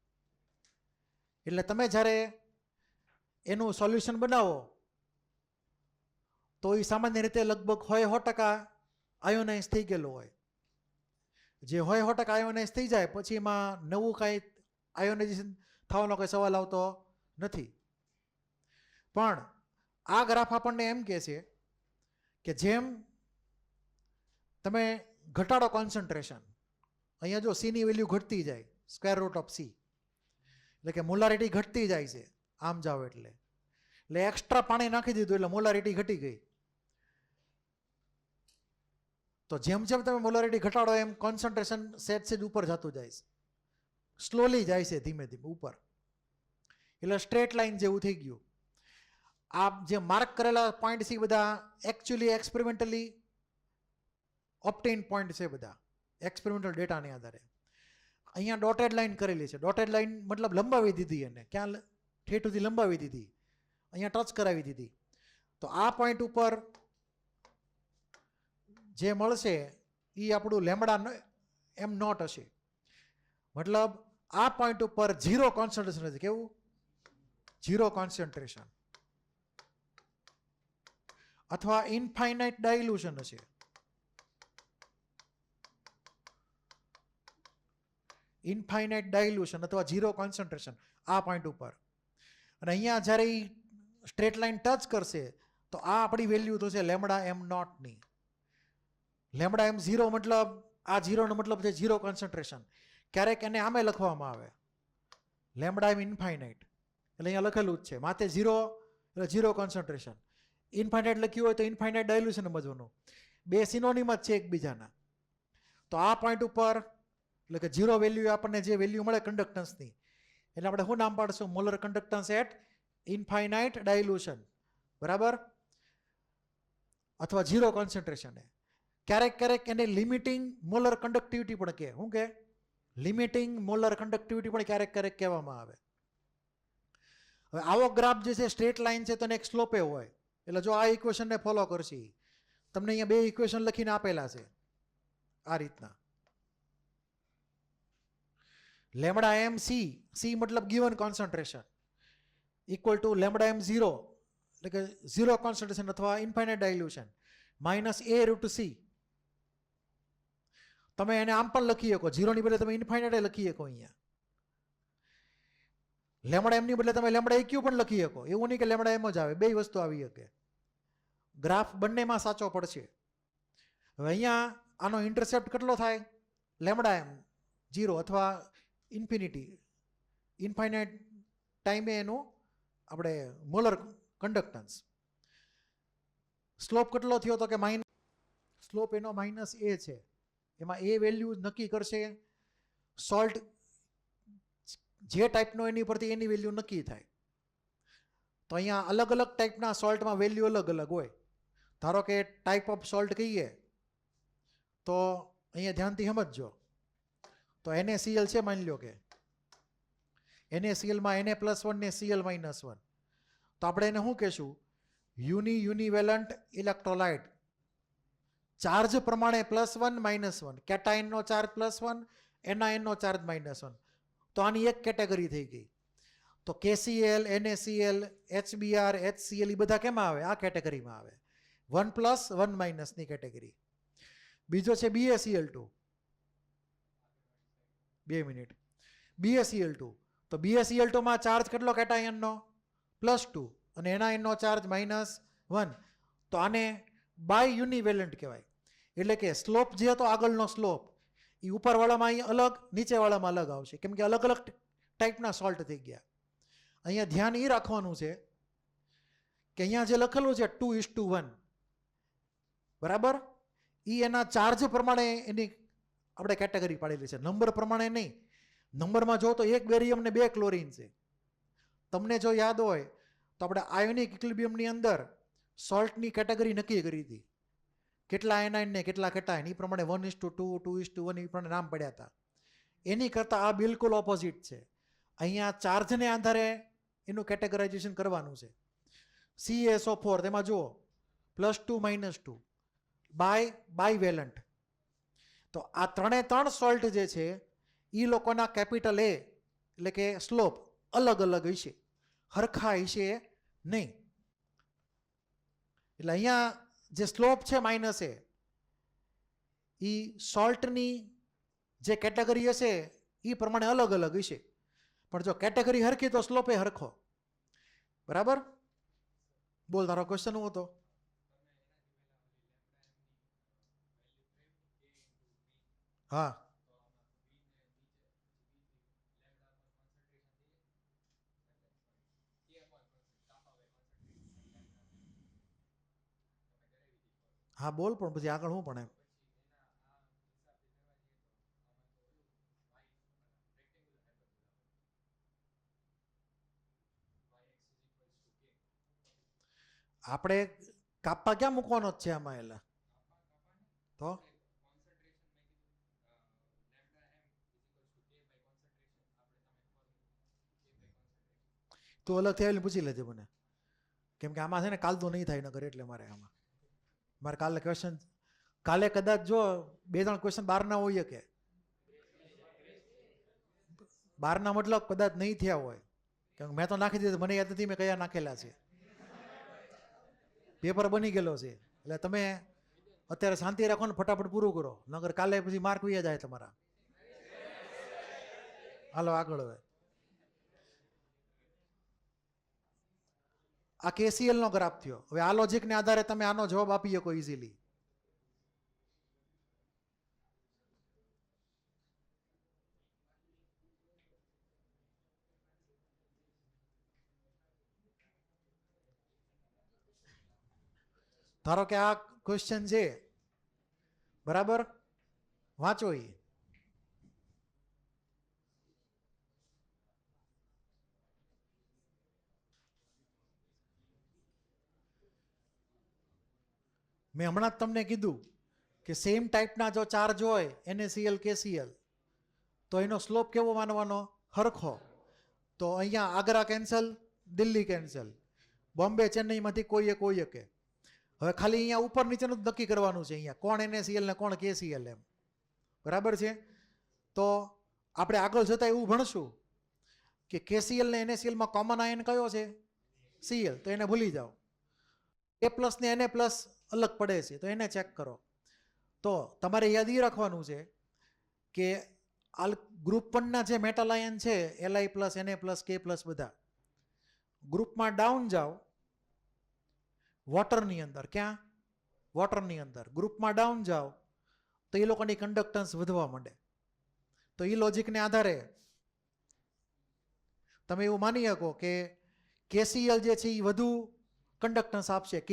એટલે તમે જ્યારે એનું સોલ્યુશન બનાવો તો એ સામાન્ય રીતે લગભગ 100% આયોનાઇઝ થઈ ગયેલું હોય. જે 100% આયોનાઇઝ થઈ જાય પછી એમાં નવું કાંઈ આયોનાઇઝેશન થવાનો કોઈ સવાલ આવતો નથી. પણ આ ગ્રાફ આપણને એમ કહે છે કે જેમ તમે ઘટાડો કોન્સન્ટ્રેશન, અહીંયા જો C ની વેલ્યુ ઘટતી જાય, √C એટલે કે મોલારિટી ઘટતી જાય છે આમ જાઓ એટલે એક્સ્ટ્રા પાણી નાખી દીધું એટલે મોલારિટી ઘટી ગઈ. તો જેમ જેમ તમે મોલારિટી ઘટાડો એમ કોન્સન્ટ્રેશન સેજ ઉપર જતું જાય છે, સ્લોલી જાય છે ધીમે ધીમે ઉપર. એટલે સ્ટ્રેટ લાઇન જેવું થઈ ગયું. આ જે માર્ક કરેલા પોઈન્ટ છે બધા એકચ્યુઅલી એક્સપેરિમેન્ટલી ઓપ્ટેન પોઈન્ટ છે, બધા એક્સપેરિમેન્ટલ ડેટાને આધારે. અહીંયા ડોટેડ લાઇન કરેલી છે. ડોટેડ લાઇન મતલબ લંબાવી દીધી, એને ક્યાં ઠેઠ સુધી લંબાવી દીધી, અહીંયા ટચ કરાવી દીધી. તો આ પોઈન્ટ ઉપર જે મળશે એ આપણું લેમડા m0 હશે. મતલબ આ પોઈન્ટ ઉપર 0 કોન્સન્ટ્રેશન હશે. કેવું? 0 કોન્સન્ટ્રેશન. અથવા ઇનફાઇનાઇટ ડાયલ્યુશન હશે. ઇનફાઇનાઇટ ડાયલ્યુશન અથવા ઝીરો કોન્સન્ટ્રેશન આ પોઈન્ટ ઉપર. અને અહીંયા જ્યારે સ્ટ્રેટ લાઇન ટચ કરશે તો આ આપણી વેલ્યુ થશે લેમડા એમ નોટની. લેમડા એમ ઝીરો મતલબ આ ઝીરોનો મતલબ છે ઝીરો કોન્સન્ટ્રેશન. ક્યારેક એને આમે લખવામાં આવે લેમડા એમ ઇનફાઇનાઇટ, એટલે અહીંયા લખેલું જ છે માથે ઝીરો એટલે ઝીરો કોન્સન્ટ્રેશન. ઇનફાઇનાઇટ લખ્યું હોય તો ઇનફાઇનાઇટ ડાયલ્યુશન સમજવાનું. બે સિનોનિમ જ છે એકબીજાના. તો આ પોઈન્ટ ઉપર એટલે કે ઝીરો વેલ્યુ આપણને જે વેલ્યુ મળે કન્ડક્ટન્સની એટલે આપણે શું નામ પાડશું? Molar conductance at infinite dilution, બરાબર, અથવા ઝીરો કોન્સન્ટ્રેશન. ક્યારેક ક્યારેક એને લિમિટિંગ મોલર કન્ડક્ટિવિટી પણ કહે. શું કહે? લિમિટિંગ મોલર કન્ડક્ટિવિટી પણ ક્યારેક ક્યારેક કહેવામાં આવે. હવે આવો ગ્રાફ જે છે સ્ટ્રેટ લાઇન છે તો એને એક સ્લોપે હોય. એટલે જો આ ઇક્વેશનને ફોલો કરશે, તમને અહીંયા બે ઇક્વેશન લખીને આપેલા છે આ રીતના. લેમડા એમ સી, સી મતલબ given concentration, equal to lambda M zero એટલે કે ઝીરો કોન્સન્ટ્રેશન અથવા infinite dilution minus A root C. તમે એને આમ પણ લખી શકો, ઝીરોની બદલે તમે ઇન્ફાઇનાઇટ લખી શકો. અહીંયા લેમડા એમની બદલે તમે લેમડા ઇક્યુ પણ લખી શકો. એવું નહીં કે લેમડા એમ જ આવે, બે વસ્તુ આવી શકે. ગ્રાફ બંનેમાં સાચો પડશે. હવે અહીંયા આનો ઇન્ટરસેપ્ટ કેટલો થાય? લેમડા એમ ઝીરો અથવા ઇન્ફિનિટી, ઇન્ફાઇનાઇટ ટાઈમે એનું આપણે મોલર કન્ડક્ટન્સ. સ્લોપ કેટલો થયો તો કે માઇનસ, સ્લોપ એનો માઇનસ એ છે. એમાં એ વેલ્યુ નક્કી કરશે સોલ્ટ જે ટાઈપનો એની પરથી એની વેલ્યુ નક્કી થાય. તો અહીંયા અલગ અલગ ટાઈપના સોલ્ટમાં વેલ્યુ અલગ અલગ હોય. ધારો કે ટાઈપ ઓફ સોલ્ટ કહીએ તો અહીંયા ધ્યાનથી સમજજો. તો NaCl છે, માની લો કે NaClમાં Na+1 ને Cl -1. તો આપણે એને શું કહેશું? યુનિવેલન્ટ ઇલેક્ટ્રોલાઇટ. ચાર્જ પ્રમાણે +1 -1, કેટાઇનનો ચાર્જ +1, એનાઇનનો ચાર્જ -1. તો આની એક કેટેગરી થઈ ગઈ. તો KCl, NaCl, HBr, HCl એ બધા કેમાં આવે? આ કેટેગરીમાં આવે. 1+, 1- ની કેટેગરી. બીજો છે BaCl2. 2 મિનિટ. BaCl2. તો BaCl2માં ચાર્જ કેટલો કેટાયનનો? +2 અને એનાયનનો ચાર્જ -1. તો આને બાય યુનિવેલન્ટ કહેવાય. એટલે કે સ્લોપ જે હતો આગળનો સ્લોપ એ ઉપરવાળામાં અહીં અલગ, નીચેવાળામાં અલગ આવશે, કેમ કે અલગ અલગ ટાઈપના સોલ્ટ થઈ ગયા. અહીંયા ધ્યાન એ રાખવાનું છે કે અહીંયા જે લખેલું છે 2:1, બરાબર, એ એના ચાર્જ પ્રમાણે એની આપણે કેટેગરી પાડેલી છે, નંબર પ્રમાણે નહીં. નંબરમાં જો તો 1 બેરિયમ ને 2 ક્લોરીન છે. તમને જો યાદ હોય તો આપણે આયોનિક ઇક્વિલિબ્રિયમની અંદર સોલ્ટની કેટેગરી નક્કી કરી હતી, કેટલા એનાઇન ને કેટલા કેટાઇન, એ પ્રમાણે 1:2, 2:1 એ પ્રમાણે નામ પડ્યા હતા. એની કરતાં આ બિલકુલ ઓપોઝિટ છે. અહીંયા ચાર્જને આધારે એનું કેટેગરાઇઝેશન કરવાનું છે. CaSO4 તેમાં જુઓ +2 -2 બાયવેલન્ટ. તો આ ત્રણ સોલ્ટ જે છે એ લોકોના કેપિટલ A એટલે કે સ્લોપ અલગ અલગ હશે, હરખા હશે નહીં. એટલે અહીંયા જે સ્લોપ છે -A એ સોલ્ટની જે કેટેગરી હશે એ પ્રમાણે અલગ અલગ હશે. પણ જો કેટેગરી હરખી તો સ્લોપ એ હરખો, બરાબર. બોલ, તારો ક્વેશ્ચન શું હતો? હા, હા બોલ, પણ પછી આગળ શું પણ એમ? આપણે કાપા ક્યાં મૂકવાનો જ છે આમાં? એટલે તો તું અલગથી આવીને પૂછી લેજે મને, કેમ કે આમાં છે ને કાલ તો નહીં થાય નગર, એટલે મારે કાલે ક્વેશ્ચન, કાલે કદાચ જો 2-3 ક્વેશ્ચન બહારના હોય કે બહારના મતલબ કદાચ નહીં થયા હોય, કેમ કે મેં તો નાખી દીધું, મને યાદ નથી મેં કયા નાખેલા છે. પેપર બની ગયેલો છે, એટલે તમે અત્યારે શાંતિ રાખો ને ફટાફટ પૂરું કરો, નગર કાલે પછી માર્ક વયા જાય તમારા. હાલો આગળ. હવે આ KCL નો ગ્રાફ થયો. હવે આ લોજિકને આધારે તમે આનો જવાબ આપી શકો ઇઝીલી. ધારો કે આ ક્વેશ્ચન છે, બરાબર, વાંચો. મેં હમણાં જ તમને કીધું કે સેમ ટાઈપના જો ચાર્જ હોય NaCl KCl તો એનો સ્લોપ કેવો માનવાનો? હરખો. તો અહીંયા આગ્રા કેન્સલ, દિલ્હી કેન્સલ, બોમ્બે ચેન્નઈમાંથી કોઈ એકે. હવે ખાલી અહીંયા ઉપર નીચેનું જ નક્કી કરવાનું છે, અહીંયા કોણ NaCl ને કોણ KCl એમ, બરાબર છે. તો આપણે આગળ જતા એવું ભણશું કે KCl ને NaClમાં કોમન આયન કયો છે? Cl, તો એને ભૂલી જાઓ. A+ ને Na+ અલગ પડે છે, તો એને ચેક કરો. તો તમારે યાદ એ રાખવાનું છે કે આ ગ્રુપ 1ના જે મેટલ આયન છે Li+, Na+, K+, બધા ગ્રુપમાં ડાઉન જાઓ વોટરની અંદર. ક્યાં? વોટરની અંદર. ગ્રુપમાં ડાઉન જાઓ તો એ લોકોની કન્ડક્ટન્સ વધવા માંડે. તો એ લોજિકને આધારે તમે એવું માની શકો કે KCl જે છે એ વધુ કન્ડક્ટન્સ આપશે K+,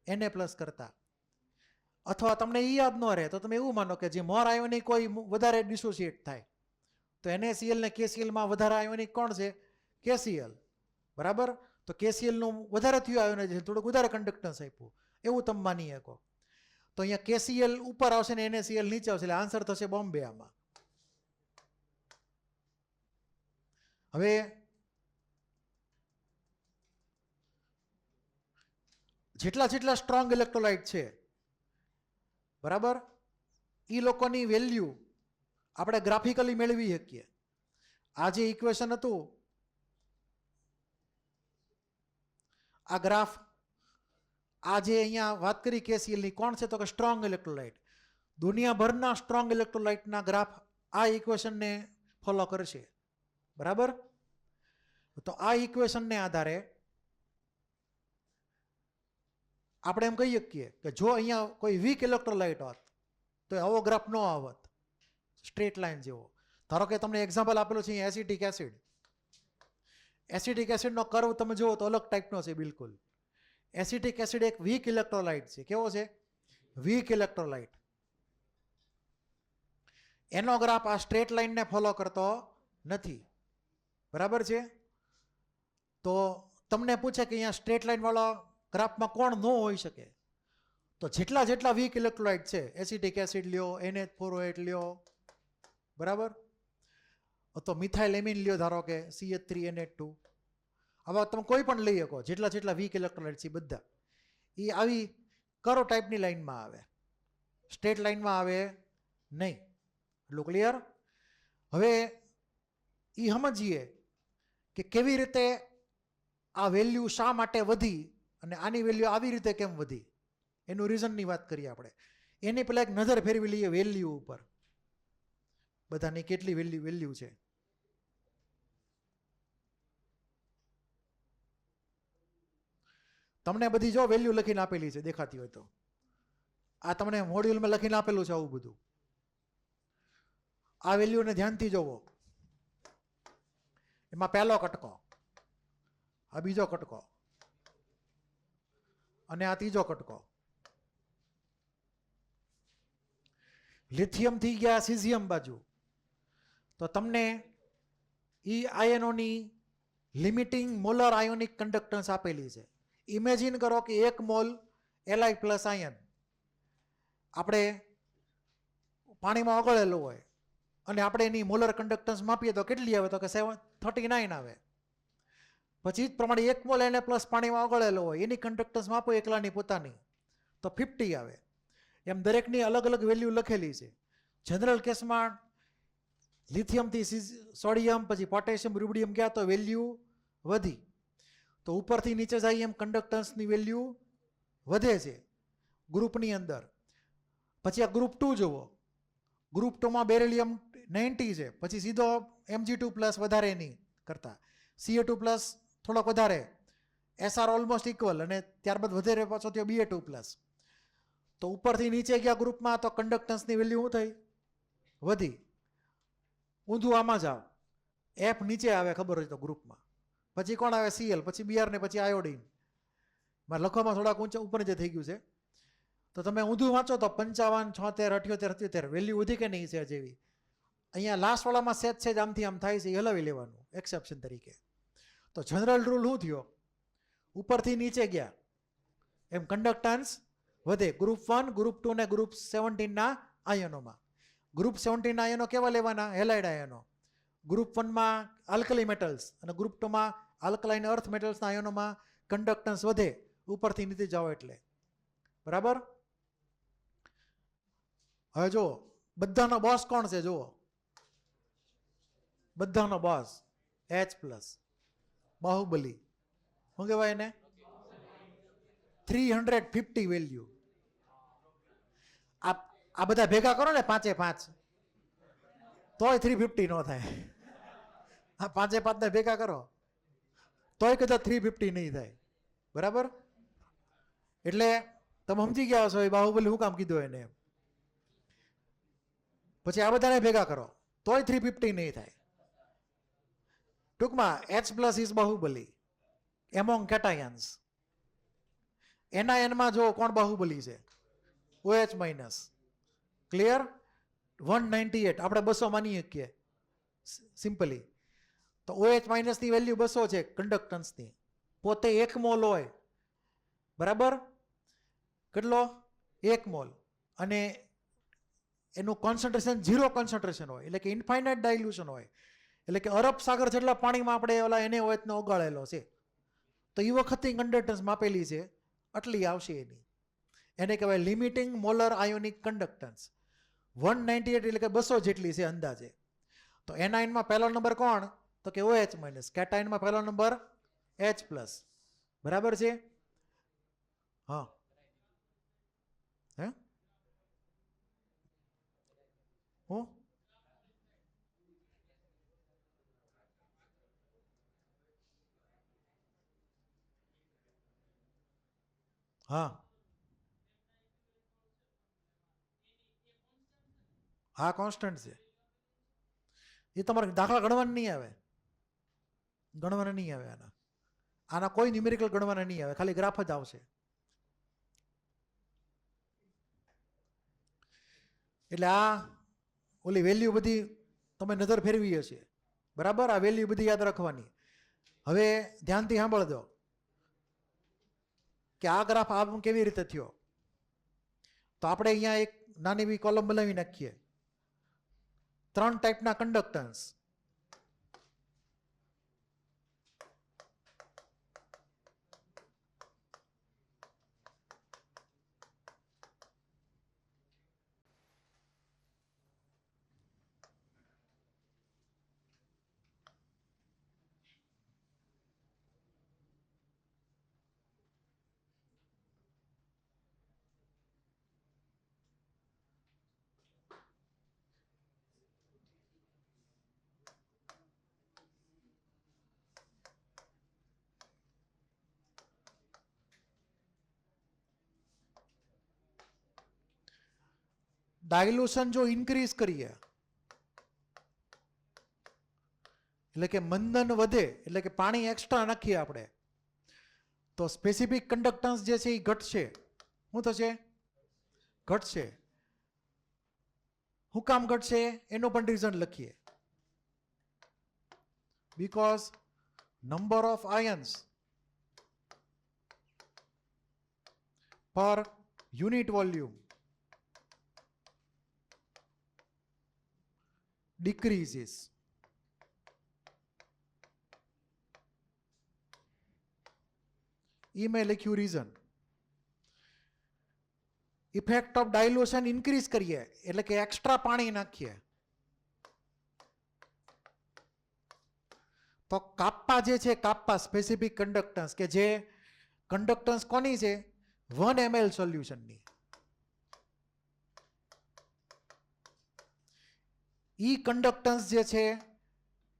Na+ કરતા. અથવા તમને એ યાદ ન રહે તો તમે એવું માનો કે જે મોર આયોનિક કોઈ વધારે ડિસોસિએટ થાય, તો NaCl ને KClમાં વધારે આયોનિક કોણ છે? KCl, બરાબર. તો KClનું વધારે થયું આયોનાઇઝેશન, થોડુંક વધારે કન્ડક્ટન્સ આપ્યું, એવું તમે માની શકો. તો અહીંયા KCl ઉપર આવશે ને NaCl નીચે આવશે, એટલે આન્સર થશે બોમ્બે આમાં. હવે જેટલા સ્ટ્રોંગ ઇલેક્ટ્રોલાઇટ છે, બરાબર, એ લોકોની વેલ્યુ આપણે ગ્રાફિકલી મેળવી શકીએ. આ જે ઇક્વેશન હતું, આ ગ્રાફ, આ જે અહીંયા વાત કરી KClની, કોણ છે? તો કે સ્ટ્રોંગ ઇલેક્ટ્રોલાઇટ. દુનિયાભરના સ્ટ્રોંગ ઇલેક્ટ્રોલાઇટના ગ્રાફ આ ઇક્વેશનને ફોલો કરશે, બરાબર. તો આ ઇક્વેશનને આધારે આપણે એમ કહી શકીએ કે જો અહીંયા કોઈ વીક ઇલેક્ટ્રોલાઇટ હોત તો આવો ગ્રાફ ન આવત, સ્ટ્રેટ લાઇન જેવો. ધારો કે તમને એક્ઝામ્પલ આપેલું છે એસિટિક એસિડ. એસિટિક એસિડનો કર્વ તમે જુઓ તો અલગ ટાઈપનો છે બિલકુલ. એસિટિક એસિડ એક વીક ઇલેક્ટ્રોલાઇટ છે. કેવો છે? Weak electrolyte. એનો ગ્રાફ આ સ્ટ્રેટ લાઇનને ફોલો કરતો નથી, બરાબર છે. તો તમને પૂછે કે અહીંયા સ્ટ્રેટ લાઇન વાળો ગ્રાફમાં કોણ ન હોઈ શકે? તો જેટલા વીક ઇલેક્ટ્રોલાઇટ છે, એસિટિક એસિડ લ્યો, NH4OH લ્યો, બરાબર, તો મિથાઇલ એમિન લ્યો, ધારો કે CH3NH2, આવા તમે કોઈ પણ લઈ શકો. જેટલા વીક ઇલેક્ટ્રોલાઇટ છે બધા એ આવી કરો ટાઈપની લાઇનમાં આવે, સ્ટ્રેટ લાઇનમાં આવે નહીં. એટલું ક્લિયર? હવે એ સમજીએ કે કેવી રીતે આ વેલ્યુ શા માટે વધી અને આની વેલ્યુ આવી રીતે કેમ વધી, એનું રીઝનની વાત કરીએ આપણે. એની પહેલાં એક નજર ફેરવી લઈએ વેલ્યુ ઉપર, બધાની કેટલી વેલ્યુ છે. તમને બધી જો વેલ્યુ લખીને આપેલી છે, દેખાતી હોય તો. આ તમને મોડ્યુલમાં લખીને આપેલું છે આવું બધું. આ વેલ્યુને ધ્યાનથી જોવો. એમાં પહેલો કટકો, આ બીજો કટકો અને આ ત્રીજો કટકો. લિથિયમ થી ગયા સીઝિયમ બાજુ, તો તમને ઈ આયનોની લિમિટિંગ મોલર આયોનિક કન્ડક્ટન્સ આપેલી છે. ઇમેજિન કરો કે 1 મોલ Li+ આયન આપણે પાણીમાં ઓગળેલું હોય અને આપણે એની મોલર કન્ડક્ટન્સ માપીએ તો કેટલી આવે? તો કે 39 આવે. પછી જ પ્રમાણે 1 મોલ Na+ પાણીમાં ઓગળેલો હોય, એની કન્ડક્ટન્સ માપો એકલાની પોતાની, તો 50 આવે. એમ દરેકની અલગ અલગ વેલ્યુ લખેલી છે. જનરલ કેસમાં લિથિયમથી સોડિયમ, પછી પોટેશિયમ, રૂબિડિયમ ગયા તો વેલ્યુ વધી. તો ઉપરથી નીચે જાય એમ કન્ડક્ટન્સની વેલ્યુ વધે છે ગ્રુપની અંદર. પછી આ ગ્રુપ 2 જુઓ, ગ્રુપ 2માં બેરિલિયમ 90 છે, પછી સીધો Mg2+ વધારે નહીં કરતા, Ca2+ થોડોક વધારે, Sr ઓલમોસ્ટ ઇક્વલ, અને ત્યારબાદ વધારે પાછો થયો Ba2+. તો ઉપરથી નીચે ગયા ગ્રુપમાં તો કન્ડક્ટન્સની વેલ્યુ શું થઈ? વધી. ઊંધું આમાં જાવ, F નીચે આવે ખબર હોય તો ગ્રુપમાં, પછી કોણ આવે? Cl, પછી Br ને પછી આયોડિન. મારે લખવામાં થોડાક ઊંચા ઉપર જે થઈ ગયું છે, તો તમે ઊંધું વાંચો તો 55, 76, 78, 77 વેલ્યુ વધી કે નહીં છે જેવી. અહીંયા લાસ્ટવાળામાં સેજ આમથી આમ થાય છે, એ હલાવી લેવાનું એક્સેપ્શન તરીકે. તો જનરલ રૂલ શું થયો? ઉપરથી નીચે ગયા એમ કન્ડક્ટન્સ વધે ગ્રુપ 1, ગ્રુપ 2 ને ગ્રુપ 17ના આયનોમાં. ગ્રુપ 17 ના આયનો કેવા લેવાના? હેલાઇડ આયનો. ગ્રુપ 1માં આલ્કલી મેટલ્સ અને ગ્રુપ 2માં આલ્કલાઇન અર્થ મેટલ્સના આયનોમાં કન્ડક્ટન્સ વધે ઉપરથી નીચે જાઓ એટલે. બરાબર? હવે જુઓ, બધાનો બોસ કોણ છે? જુઓ, બધાનો બોસ H+, બાહુબલી. શું કહેવાય એને? 350 વેલ્યુ. આ બધા ભેગા કરો ને 5 તોય 350 ન થાય. આ 5 ને ભેગા કરો તોય કદાચ 350 નહીં થાય. બરાબર? એટલે તમે સમજી ગયા છો એ બાહુબલી શું કામ કીધું એને. પછી આ બધાને ભેગા કરો તોય 350 નહીં થાય. ટૂંકમાં H+ is Baahubali among cations. NiN માં જો કોણ બાહુબલી છે? OH-. ક્લિયર? 198 આપણે 200 માની શકીએ સિમ્પલી. તો OH- ની વેલ્યુ 200 છે કન્ડક્ટન્સની, પોતે 1 મોલ હોય. બરાબર? કેટલો? 1 મોલ. અને એનું કોન્સન્ટ્રેશન 0 કોન્સન્ટ્રેશન હોય, એટલે કે ઇન્ફાઇનાઇટ ડાયલ્યુશન હોય. એટલે કે અરબ સાગર જેટલા પાણીમાં આપણે ઓલા NaOH નો ઓગાળેલો છે, તો એ વખતની કન્ડક્ટન્સ માપેલી છે, આટલી આવશે એની. એને કહેવાય લિમિટિંગ મોલર આયોનિક કન્ડક્ટન્સ. 198 એટલે કે 200 જેટલી છે અંદાજે. તો એનાઇનમાં પહેલો નંબર કોણ? તો કે OH-. કેટાઇનમાં પહેલો નંબર H+. બરાબર છે? હા. હે? હું? હા હા, કોન્સ્ટન્ટ છે. એ તમારે દાખલા ગણવાના નહીં આવે, ગણવાના નહીં આવે. આના કોઈ ન્યુમેરિકલ ગણવાના નહીં આવે, ખાલી ગ્રાફ જ આવશે. એટલે આ ઓલી વેલ્યુ બધી તમે નજર ફેરવી હશે. બરાબર? આ વેલ્યુ બધી યાદ રાખવાની. હવે ધ્યાનથી સાંભળજો કે આ ગ્રાફ આમ કેવી રીતે થયો. તો આપણે અહીંયા એક નાની એવી કોલમ બનાવી નાખીએ. 3 ટાઈપના કન્ડક્ટન્સ. ડાયલ્યુશન જો ઇન્ક્રીઝ કરીએ એટલે કે મંદન વધે, એટલે કે પાણી એક્સ્ટ્રા નાખીએ આપણે, તો સ્પેસિફિક કન્ડક્ટન્સ જે છે એ ઘટશે. શું થશે? ઘટશે. શું કામ ઘટશે એનું પણ રીઝન લખીએ. બીકોઝ નંબર ઓફ આયન્સ પર યુનિટ વોલ્યુમ decreases. એ મેં લખ્યું રીઝન. ઇફેક્ટ ઓફ ડાયલ્યુશન ઇન્ક્રીઝ કરીએ એટલે કે એક્સ્ટ્રા પાણી નાખીએ તો કાપ્પા જે છે, કાપ્પા સ્પેસિફિક કન્ડક્ટન્સ, કે જે કન્ડક્ટન્સ કોની છે? 1 ml સોલ્યુશનની. ઈ કન્ડક્ટન્સ જે છે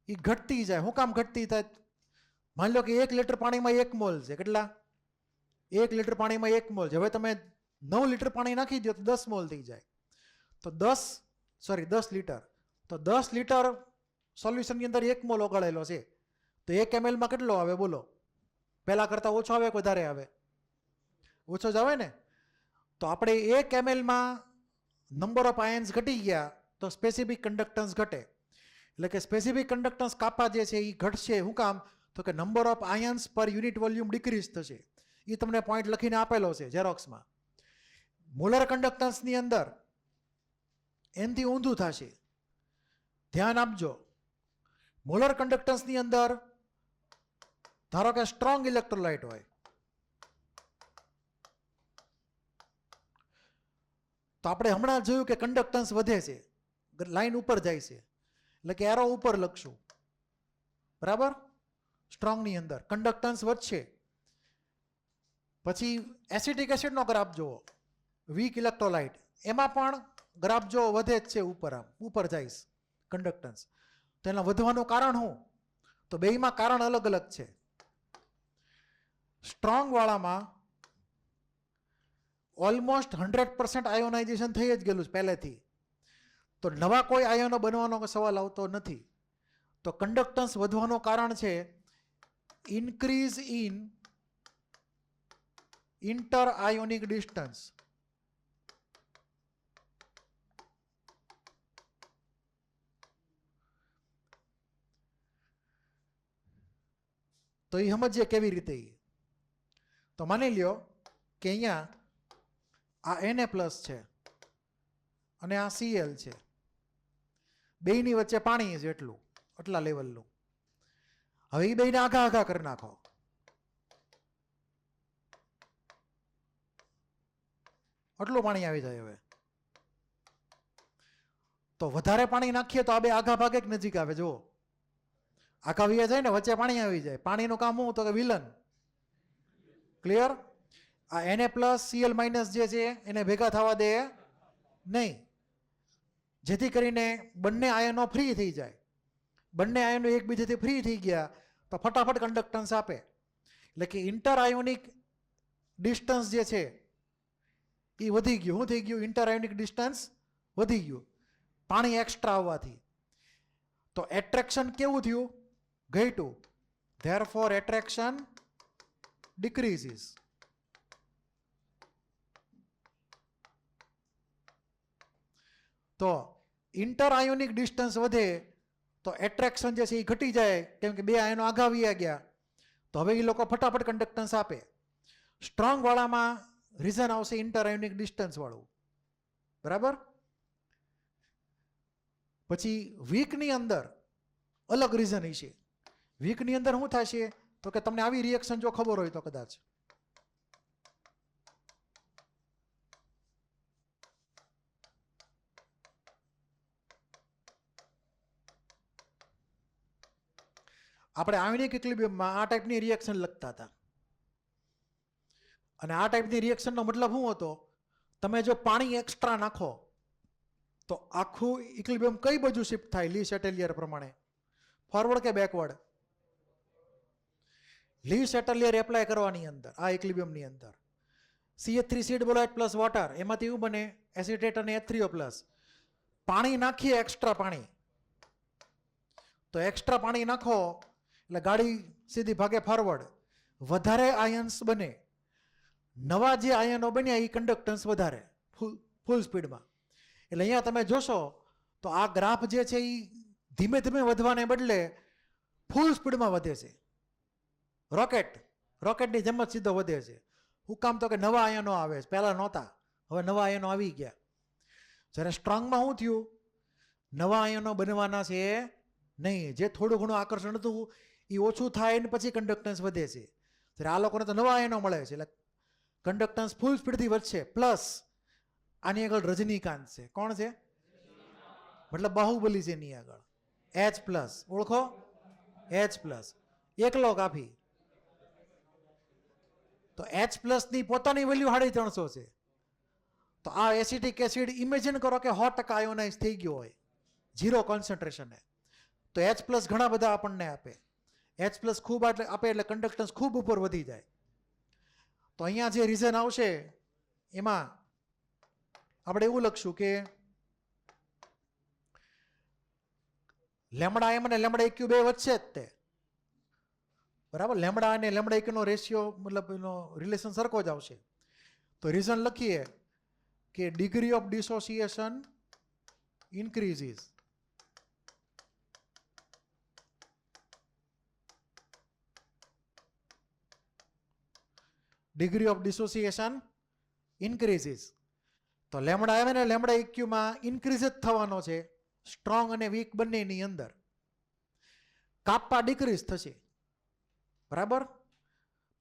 એ ઘટતી જાય. શું કામ ઘટતી થાય? માની લો કે 1 લિટર પાણીમાં 1 મોલ છે. કેટલા? 1 લિટર પાણીમાં 1 મોલ છે. હવે તમે 9 લિટર પાણી નાખી દો તો 10 મોલ થઈ જાય. તો 10 લિટર. તો 10 લિટર સોલ્યુશનની અંદર 1 મોલ ઓગાળેલો છે. તો 1 ml માં કેટલો આવે બોલો? પહેલા કરતાં ઓછો આવે કે વધારે આવે? ઓછો જ આવે ને. તો આપણે 1 ml માં નંબર ઓફ આયન્સ ઘટી ગયા તો સ્પેસિફિક કન્ડક્ટન્સ ઘટે. એટલે કે સ્પેસિફિક કન્ડક્ટન્સ કાપા જે છે એ ઘટશે. શું કામ? તો કે નંબર ઓફ આયન્સ પર યુનિટ વોલ્યુમ ડિક્રીઝ થશે. એ તમને પોઈન્ટ લખીને આપેલો છે ઝેરોક્સમાં. મોલર કન્ડક્ટન્સની અંદર એનથી ઊંધું થશે. ધ્યાન આપજો. મોલર કન્ડક્ટન્સની અંદર ધારો કે સ્ટ્રોંગ ઇલેક્ટ્રોલાઇટ હોય તો આપણે હમણાં જોયું કે કન્ડક્ટન્સ વધે છે, લાઈન ઉપર જાય છે, એટલે કે એરો ઉપર લખશું. બરાબર? સ્ટ્રોંગની અંદર કન્ડક્ટન્સ વધશે. પછી એસિટિક એસિડનો ગ્રાફ જુઓ, વીક ઇલેક્ટ્રોલાઇટ, એમાં પણ ગ્રાફ જો વધે જ છે, ઉપર જાય કન્ડક્ટન્સ. તો એના વધવાનું કારણ શું? તો બેયમાં કારણ અલગ અલગ છે. સ્ટ્રોંગ વાળામાં ઓલમોસ્ટ 100% આયોનાઇઝેશન થઈ જ ગયેલું છે પહેલેથી. તો નવા કોઈ આયનો બનવાનો સવાલ આવતો નથી. તો કન્ડક્ટન્સ વધવાનું કારણ છે increase in inter ionic distance. તો એ સમજીએ કેવી રીતે. તો માની લ્યો કે અહીંયા આ Na પ્લસ છે અને આ Cl છે. બેયની વચ્ચે પાણી છે એટલા લેવલનું. હવે એ બેયને આઘા આઘા કરી નાખો. આટલું પાણી આવી જાય. હવે તો વધારે પાણી નાખીએ તો આ બે આઘા ભાગે જ નજીક આવે. જુઓ, આઘા વીયા જાય ને, વચ્ચે પાણી આવી જાય. પાણીનું કામ શું? તો કે વિલન. ક્લિયર? આ Na પ્લસ Cl માઇનસ જે છે એને ભેગા થવા દે નહીં, જેથી કરીને બંને આયનો ફ્રી થઈ જાય. બંને આયનો એકબીજાથી ફ્રી થઈ ગયા તો ફટાફટ કન્ડક્ટન્સ આપે. એટલે કે ઇન્ટર આયોનિક ડિસ્ટન્સ જે છે એ વધી ગયું. શું થઈ ગયું? ઇન્ટર આયોનિક ડિસ્ટન્સ વધી ગયું પાણી એક્સ્ટ્રા આવવાથી. તો એટ્રેક્શન કેવું થયું? ઘટ્યું. Therefore attraction decreases. તો ઇન્ટર આયોનિક ડિસ્ટન્સ વધે તો એટ્રેક્શન જે છે એ ઘટી જાય, કેમ કે બે આયનો આઘા વ્યા ગયા. તો હવે એ લોકો ફટાફટ કન્ડક્ટન્સ આપે. સ્ટ્રોંગ વાળામાં રીઝન આવશે ઇન્ટર આયોનિક ડિસ્ટન્સ વાળું. બરાબર? પછી વીકની અંદર અલગ રીઝન હશે. વીકની અંદર શું થશે? તો કે તમને આવી રિએક્શન જો ખબર હોય તો કદાચ આપણે આયોનિક ઇક્વિલિબ્રિયમમાં આ ટાઈપની રિએક્શન લખતા હતા. અને આ ટાઈપની રિએક્શનનો મતલબ શું હતો? તમે જો પાણી એક્સ્ટ્રા નાખો તો આખું ઇક્વિલિબ્રિયમ કઈ બાજુ શિફ્ટ થાય? લી સેટેલિયર પ્રમાણે ફોરવર્ડ કે બેકવર્ડ? લી સેટેલિયર એપ્લાય કરવાની અંદર આ ઇક્વિલિબ્રિયમની અંદર CH3 સીડ બોલાઇટ પ્લસ વોટર, એમાંથી એવું બને એસિટેટ અને H3O પ્લસ. પાણી નાખીએ એક્સ્ટ્રા પાણી, તો એક્સ્ટ્રા પાણી નાખો એટલે ગાડી સીધી ભાગે ફોરવર્ડ. વધારે આયન્સ બને, નવા જે આયનો બન્યા એ કન્ડક્ટન્સ વધારે ફૂલ સ્પીડમાં. એટલે અહીંયા તમે જોશો તો આ ગ્રાફ જે છે એ ધીમે ધીમે વધવાને બદલે ફૂલ સ્પીડમાં વધે છે. રોકેટની જેમ જ સીધો વધે છે. શું કામ? તો કે નવા આયનો આવે છે, પહેલાં નહોતા, હવે નવા આયનો આવી ગયા. જ્યારે સ્ટ્રોંગમાં શું થયું? નવા આયનો બનવાના છે નહીં. જે થોડું ઘણું આકર્ષણ હતું એ ઓછું થાય ને પછી કન્ડક્ટન્સ વધે છે. ત્યારે આ લોકોને તો નવા આયનો મળે છે એટલે કન્ડક્ટન્સ ફૂલ સ્પીડથી વધશે. પ્લસ આની આગળ રજનીકાંત છે. કોણ છે? મતલબ બાહુબલી છે એની આગળ. H પ્લસ ઓળખો? H પ્લસ એકલો કાફી. તો H પ્લસની પોતાની વેલ્યુ 350 છે. તો આ એસિટિક એસિડ ઇમેજિન કરો કે 100% આયોનાઇઝ થઈ ગયો હોય 0 કોન્સન્ટ્રેશને, તો H પ્લસ ઘણા બધા આપણને આપે. H પ્લસ ખૂબ આપે એટલે કન્ડક્ટન્સ ખૂબ ઉપર વધી જાય. તો અહીંયા જે રીઝન આવશે એમાં આપણે એવું લખશું કે લેમડા એમ અને લેમડા ઇક્યુ બે વચ્ચે જ તે, બરાબર. લેમડા અને લેમડા ઇક્યુનો રેશિયો મતલબ એનો રિલેશન સરખો જ આવશે. તો રીઝન લખીએ કે degree of dissociation ઇન્ક્રીઝીસ degree of dissociation ઇન્ક્રીઝીસ. તો લેમડા એમ અને લેમડા ઇક્યુમાં ઇન્ક્રીઝ જ થવાનો છે સ્ટ્રોંગ અને વીક બંનેની અંદર. કાપ્પા ડિક્રીઝ થશે, બરાબર.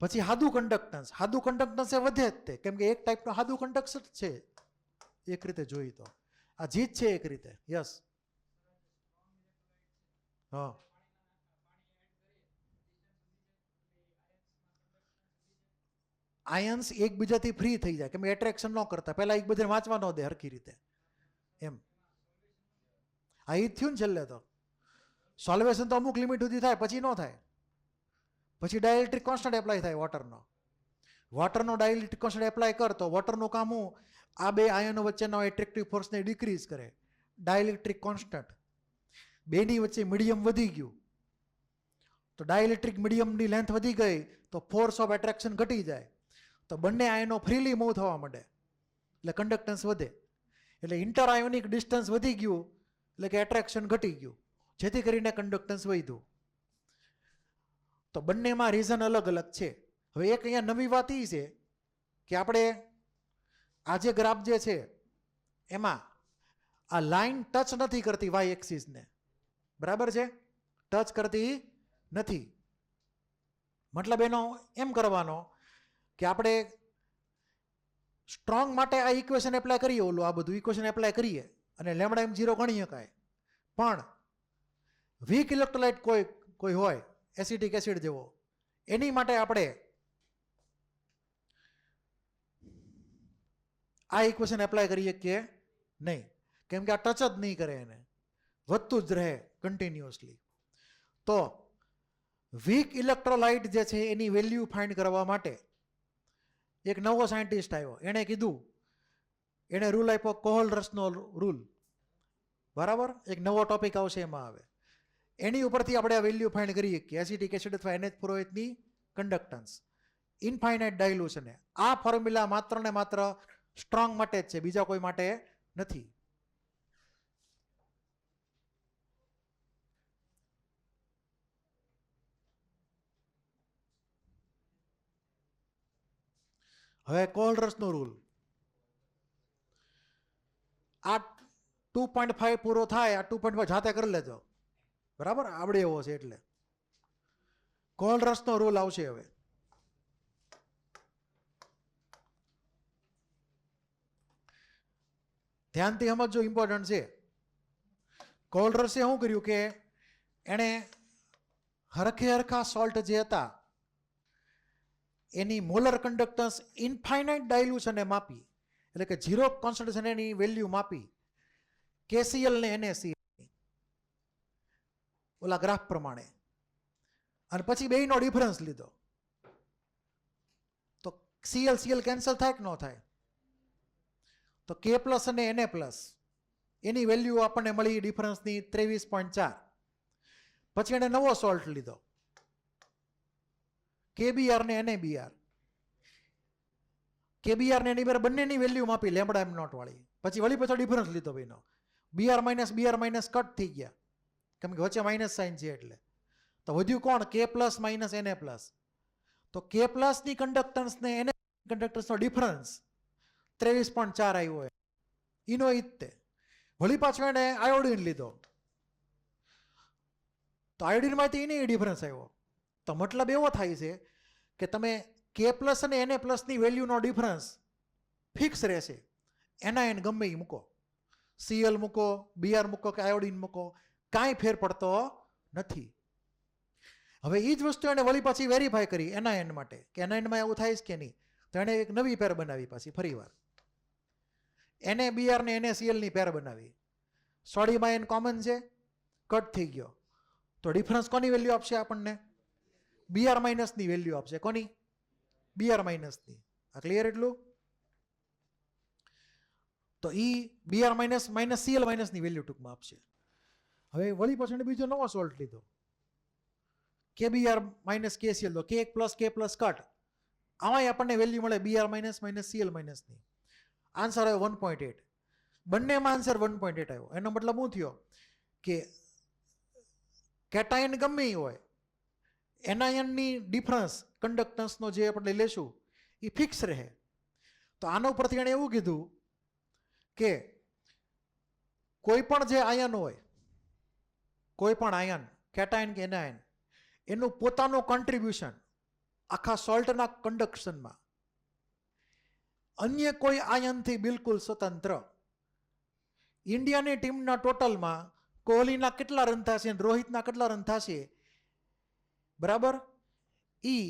પછી હાદુ કન્ડક્ટન્સ એ વધે જ તે, કેમ કે એક ટાઈપનો હાદુ કન્ડક્ટન્સ જ છે એક રીતે જોઈએ તો. આ જીત છે એક રીતે. યસ. હા, આયન્સ એકબીજાથી ફ્રી થઈ જાય, કેમ એટ્રેક્શન ન કરતા, પહેલા એકબીજાને વાંચવા ન દે હરખી રીતે એમ. આ ઈ થયું ને છેલ્લે તો. સોલ્વેશન તો અમુક લિમિટ સુધી થાય, પછી ન થાય. પછી ડાયલેક્ટ્રિક કોન્સ્ટન્ટ એપ્લાય થાય વોટરનો ડાયલેક્ટ્રિક કોન્સ્ટન્ટ એપ્લાય કર તો વોટરનું કામ હું આ બે આયનો વચ્ચેનો એટ્રેક્ટિવ ફોર્સને ડિક્રીઝ કરે. ડાયલેક્ટ્રિક કોન્સ્ટન્ટ બેની વચ્ચે મીડિયમ વધી ગયું તો ડાયલેક્ટ્રિક મીડિયમની લેન્થ વધી ગઈ તો ફોર્સ ઓફ એટ્રેક્શન ઘટી જાય, તો બંને આયનો ફ્રીલી મૂવ થવા માંડે એટલે કન્ડક્ટન્સ વધે. એટલે ઇન્ટર આયોનિક ડિસ્ટન્સ વધી ગયું એટલે કે એટ્રેક્શન ઘટી ગયું, જેથી કરીને કન્ડક્ટન્સ વધ્યું. તો બંનેમાં રીઝન અલગ અલગ છે. હવે એક અહીંયા નવી વાત એ છે કે આપણે આ જે ગ્રાફ જે છે એમાં આ લાઈન ટચ નથી કરતી વાય એક્સિસને, બરાબર છે, ટચ કરતી નથી. મતલબ એનો એમ કરવાનો કે આપણે સ્ટ્રોંગ માટે આ ઇક્વેશન એપ્લાય કરીએ, ઓલું આ બધું ઇક્વેશન એપ્લાય કરીએ અને લેમડા એમ 0 ગણી શકાય. પણ વીક ઇલેક્ટ્રોલાઇટ કોઈ હોય એસિટિક એસિડ જેવો, એની માટે આપણે આ ઇક્વેશન એપ્લાય કરીએ કે નહીં, કેમ કે આ ટચ જ નહીં કરે, એને વધતું જ રહે કન્ટિન્યુઅસલી. તો વીક ઇલેક્ટ્રોલાઇટ જે છે એની વેલ્યુ ફાઇન્ડ કરવા માટે એક નવો સાયન્ટિસ્ટ આવ્યો. એણે કીધું, એણે રૂલ આપ્યો કોહલરસનો રૂલ, બરાબર. એક નવો ટોપિક આવશે એમાં આવે, એની ઉપરથી આપણે આ વેલ્યુ ફાઇન્ડ કરીએ કે એસિટિક એસિડ અથવા NH4OH ની કન્ડક્ટન્સ ઇનફાઇનાઇટ ડાયલ્યુશને. આ ફોર્મ્યુલા માત્ર ને માત્ર સ્ટ્રોંગ માટે જ છે, બીજા કોઈ માટે નથી. હવે કોહલરસનો રૂલ આ 2.5 પૂરો થાય, આ 2.5 જાતે કરી લેજો, બરાબર, આવડે એવો છે. એટલે કોહલરસનો રૂલ આવશે. હવે ધ્યાનથી સમજો, ઇમ્પોર્ટન્ટ છે. કોહલરસે શું કર્યું કે એણે હરખા સોલ્ટ જે હતા એની મોલર કન્ડક્ટન્સ ઇનફાઇનાઇટ ડાયલ્યુશને માપી, એટલે કે 0 કોન્સન્ટ્રેશન એની વેલ્યુ માપી KCl ને NaCl ઓલા ગ્રાફ પ્રમાણે, અને પછી બેયનો ડિફરન્સ લીધો. તો Cl કેન્સલ થાય કે ન થાય? તો K પ્લસ અને Na પ્લસ એની વેલ્યુ આપણને મળી ડિફરન્સની 23.4. પછી એને નવો સોલ્ટ લીધો KBr ને NaBr. KBr ને NaBr બંનેની વેલ્યુ માપી લેમ્બડા એમ નોટ વાળી. પછી વળી પાછો ડિફરન્સ લીધો ભાઈનો, Br માઇનસ કટ થઈ ગયા કેમ કે વચ્ચે માઇનસ સાઇન છે એટલે. તો વધ્યું કોણ? K plus minus Na plus. તો K પ્લસની કન્ડક્ટન્સ ને Na કન્ડક્ટન્સનો ડિફરન્સ 23.4 આવ્યો એનો ઈતે. વળી પાછો એને આયોડિન લીધો તો આયોડિનમાંથી એની ડિફરન્સ આવ્યો. તો મતલબ એવો થાય છે કે તમે K પ્લસ અને Na પ્લસની વેલ્યુનો ડિફરન્સ ફિક્સ રહેશે. NaN ગમે એ મૂકો, Cl મૂકો, Br મૂકો કે આયોડિન મૂકો, કાંઈ ફેર પડતો નથી. હવે એ જ વસ્તુ એને વળી પાછી વેરીફાઈ કરી એના એન માટે કે એના એનમાં એવું થાય છે કે નહીં, તો એણે એક નવી પેર બનાવી પાછી ફરી વાર એને બીઆર ને એને સીએલની પેર બનાવી. સોડીમાં એન કોમન છે, કટ થઈ ગયો, તો ડિફરન્સ કોની વેલ્યુ આપશે આપણને? બીઆર માઇનસની વેલ્યુ આપશે. કોની? BR minus. આ ક્લિયર એટલું? તો એ બીઆર માઇનસ માઇનસ સીએલ માઇનસની વેલ્યુ ટૂંકમાં આપશે. હવે વળી પાછળ બીજો નવો સોલ્ટ લીધો, કે બીઆર માઇનસ કે સીએલ, તો કે પ્લસ કટ, આમાં આપણને વેલ્યુ મળે બીઆર માઇનસ માઇનસ સીએલ માઇનસની. આન્સર આવ્યો 1.8. બંનેમાં આન્સર 1.8 આવ્યો. એનો મતલબ શું થયો કે કેટાયન ગમે એ હોય, એનાયનની ડિફરન્સ કંડક્ટન્સનો જે આપણે લેશું એ ફિક્સ રહે. તો આનો ઉપરથી એણે એવું કીધું કે કોઈ પણ જે આયન હોય, કોઈ પણ આયન, કેટાયન કે એનાયન, એનું પોતાનું કોન્ટ્રીબ્યુશન આખા સોલ્ટના કંડક્શનમાં અન્ય કોઈ આયનથી બિલકુલ સ્વતંત્ર. ઇન્ડિયાની ટીમના ટોટલમાં કોહલીના કેટલા રન થશે અને રોહિતના કેટલા રન થશે, બરાબર, ઈ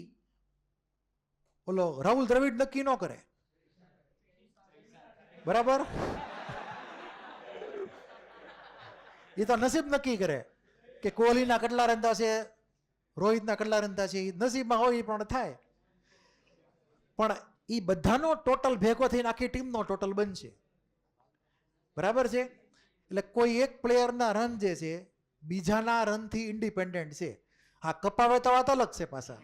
ઓલો રાહુલ દ્રવિડ નક્કી ન કરે. બરાબર, એ તો નસીબ નક્કી કરે કે કોહલીના કેટલા રન થશે, રોહિતના કેટલા રન થશે. એ નસીબમાં હોય એ પણ થાય, પણ એ બધાનો ટોટલ ભેગો થઈને આખી ટીમનો ટોટલ બનશે. બરાબર છે? એટલે કોઈ એક પ્લેયરના રન જે છે બીજાના રનથી ઇન્ડિપેન્ડન્ટ છે. હા, કપાવે તો વાત અલગ છે, પાછા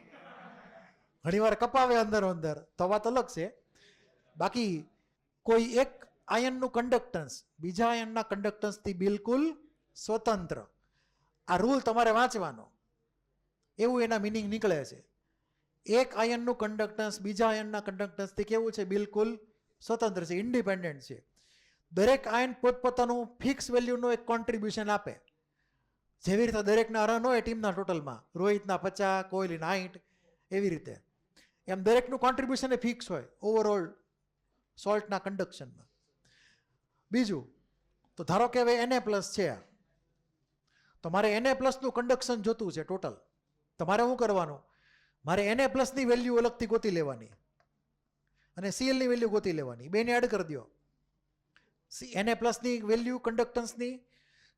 ઘણી વાર કપાવે અંદર અંદર તો વાત અલગ છે. બાકી કોઈ એક આયનનું કંડક્ટન્સ બીજા આયનના કંડક્ટન્સથી બિલકુલ સ્વતંત્ર. આ રૂલ તમારે વાંચવાનો, એવું એના મિનિંગ નીકળે છે. એક આયનનું કંડક્ટન્સ બીજા આયનના કંડક્ટન્સથી કેવું છે? બિલકુલ સ્વતંત્ર છે, ઇન્ડિપેન્ડન્ટ છે. દરેક આયન પોતપોતાનું ફિક્સ વેલ્યુનું એક કોન્ટ્રીબ્યુશન આપે. જેવી રીતે દરેકના રન હોય ટીમના ટોટલમાં, રોહિતના 50, કોહલીના 60, એવી રીતે એમ દરેકનું કોન્ટ્રીબ્યુશન એ ફિક્સ હોય ઓવરઓલ સોલ્ટના કંડક્શનમાં. બીજું, તો ધારો કે હવે Na પ્લસ છે, તો મારે Na પ્લસનું કંડક્શન જોતું છે ટોટલ. તમારે શું કરવાનું? મારે Na પ્લસની વેલ્યુ અલગથી ગોતી લેવાની અને સીએલની વેલ્યુ ગોતી લેવાની. બેને એડ કરી દો. Na પ્લસની વેલ્યુ કંડક્ટન્સની,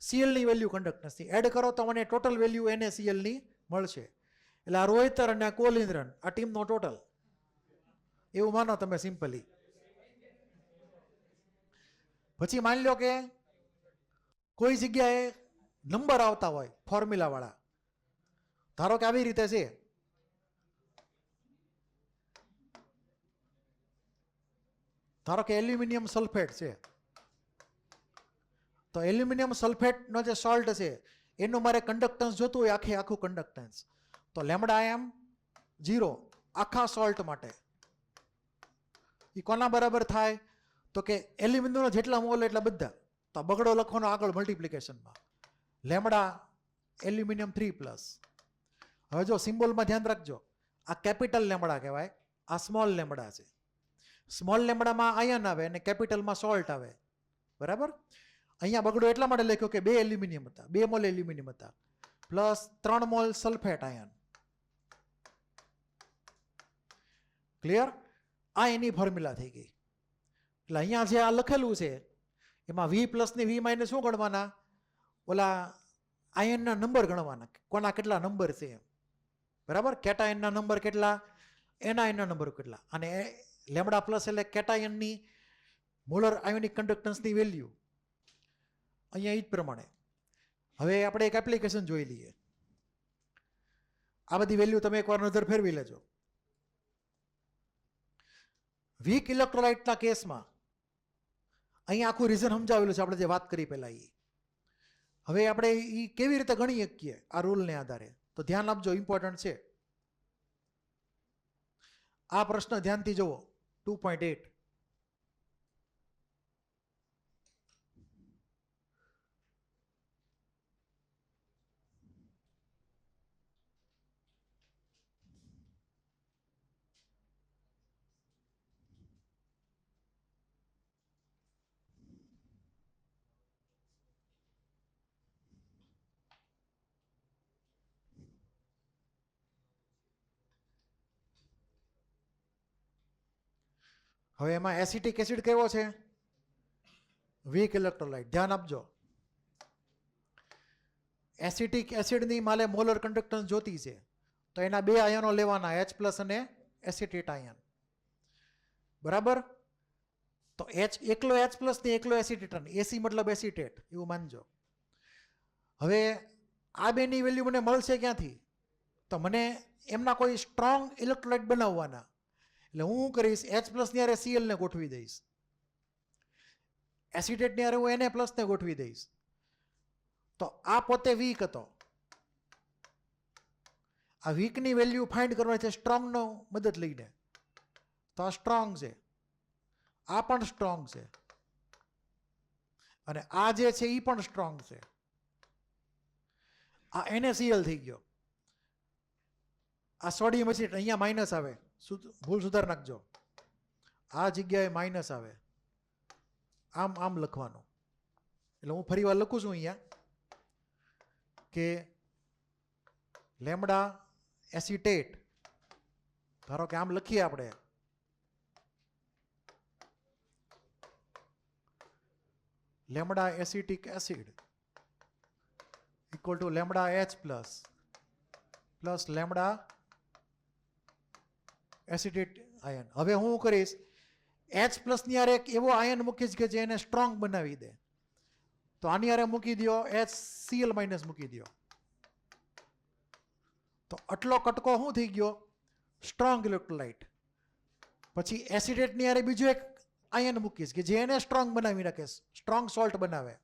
સીએલની વેલ્યુ કંડક્ટન્સની એડ કરો તો મને ટોટલ વેલ્યુ NaClની મળશે. એટલે આ રોહિત અને આ કોહલી રન, આ ટીમનો ટોટલ, એવું માનો તમે સિમ્પલી. પછી માની લો કે કોઈ જગ્યાએ નંબર આવતા હોય ફોર્મ્યુલા વાળા, ધારો કે આવી રીતે છે, ધારો કે એલ્યુમિનિયમ સલ્ફેટ છે, તો એલ્યુમિનિયમ સલ્ફેટનો જે સોલ્ટ છે એનું મારે કંડક્ટન્સ જોતું હોય, આખું કંડક્ટન્સ, તો લેમડા એમ 0 આખા સોલ્ટ માટે. એ કોના બરાબર થાય? તો કે એલ્યુમિનિયમનો જેટલા મોલ એટલા બધા. તો બગડો લખવાનો આગળ મલ્ટિપ્લિકેશનમાં, લેમડા એલ્યુમિનિયમ 3+. હવે જો સિમ્બોલમાં ધ્યાન રાખજો, આ કેપિટલ લેમડા કહેવાય, આ સ્મોલ લેમડા છે. સ્મોલ લેમડામાં આયન આવે અને કેપિટલમાં સોલ્ટ આવે. બરાબર? અહીંયા બગડો એટલા માટે લખ્યો કે 2 એલ્યુમિનિયમ હતા, 2 મોલ એલ્યુમિનિયમ હતા, plus 3 mole sulphate ion. Clear? આ એની ફોર્મ્યુલા થઈ ગઈ. એટલે અહીંયા જે આ લખેલું છે એમાં V પ્લસ ની V માઇનસ શું ગણવાના? ઓલા આયનના નંબર ગણવાના, કોના કેટલા નંબર છે. બરાબર? કેટાયનના નંબર કેટલા, એનાયનના નંબર કેટલા, અને લેમડા પ્લસ એટલે કેટાયનની મોલર આયોનિક કંડક્ટન્સની વેલ્યુ. અહીંયા એ જ પ્રમાણે હવે આપણે એક એપ્લિકેશન જોઈ લઈએ. આ બધી વેલ્યુ તમે એકવાર નજર ફેરવી લેજો. વીક ઇલેક્ટ્રોલાઇટના કેસમાં અહીંયા આખું રીઝન સમજાવેલું છે, આપણે જે વાત કરી પહેલા એ. હવે આપણે એ કેવી રીતે ગણી શકીએ આ રૂલને આધારે, તો ધ્યાન આપજો, ઇમ્પોર્ટન્ટ છે. આ પ્રશ્ન ધ્યાનથી જુઓ, 2.8. હવે એમાં એસિટિક એસિડ કેવો છે? Weak electrolyte. ધ્યાન આપજો, એસિટિક એસિડની માલે મોલર કન્ડક્ટન્સ જોતી છે તો એના બે આયનો લેવાના, H+ અને એસિટેટ આયન. બરાબર? તો એકલો H+ ને એકલો એસિટેટ, એસી મતલબ એસિટેટ એવું માનજો. હવે આ બેની વેલ્યુ મને મળશે ક્યાંથી? તો મને એમના કોઈ સ્ટ્રોંગ ઇલેક્ટ્રોલાઇટ બનાવવાના. એટલે હું શું કરીશ, H+ ની હારે Cl ને ગોઠવી દઈશ, એસિટેટ ની હારે હું Na+ ને ગોઠવી દઈશ. તો આ પોતે વીક હતો. આ વીકની વેલ્યુ ફાઇન્ડ કરવાની છે સ્ટ્રોંગનો મદદ લઈને. તો આ સ્ટ્રોંગ છે, આ પણ સ્ટ્રોંગ છે, અને આ જે છે એ પણ સ્ટ્રોંગ છે. આ NaCl થઈ ગયો. આ સોડિયમ એસિડ અહીંયા માઇનસ આવે, ભૂલ સુધાર નાખજો, આ જગ્યાએ માઇનસ આવે, આમ આમ લખવાનું. એટલે હું ફરી વાર લખું છું અહીંયા કે લેમડા એસિટેટ, ધારો કે આમ લખીએ આપણે, lambda acetic acid equal to lambda H+ plus lambda acetate ion. હવે હું કરીશ, H+ ની હારે એક એવો આયન મૂકીશ કે જે એને સ્ટ્રોંગ બનાવી દે. તો આની હારે મૂકી દો HCl- મૂકી દો. તો આટલો કટકો શું થઈ ગયો? Strong electrolyte. પછી એસિટેટની હારે બીજો એક આયન મૂકીશ કે જે એને સ્ટ્રોંગ બનાવી નાખે, સ્ટ્રોંગ સોલ્ટ બનાવે.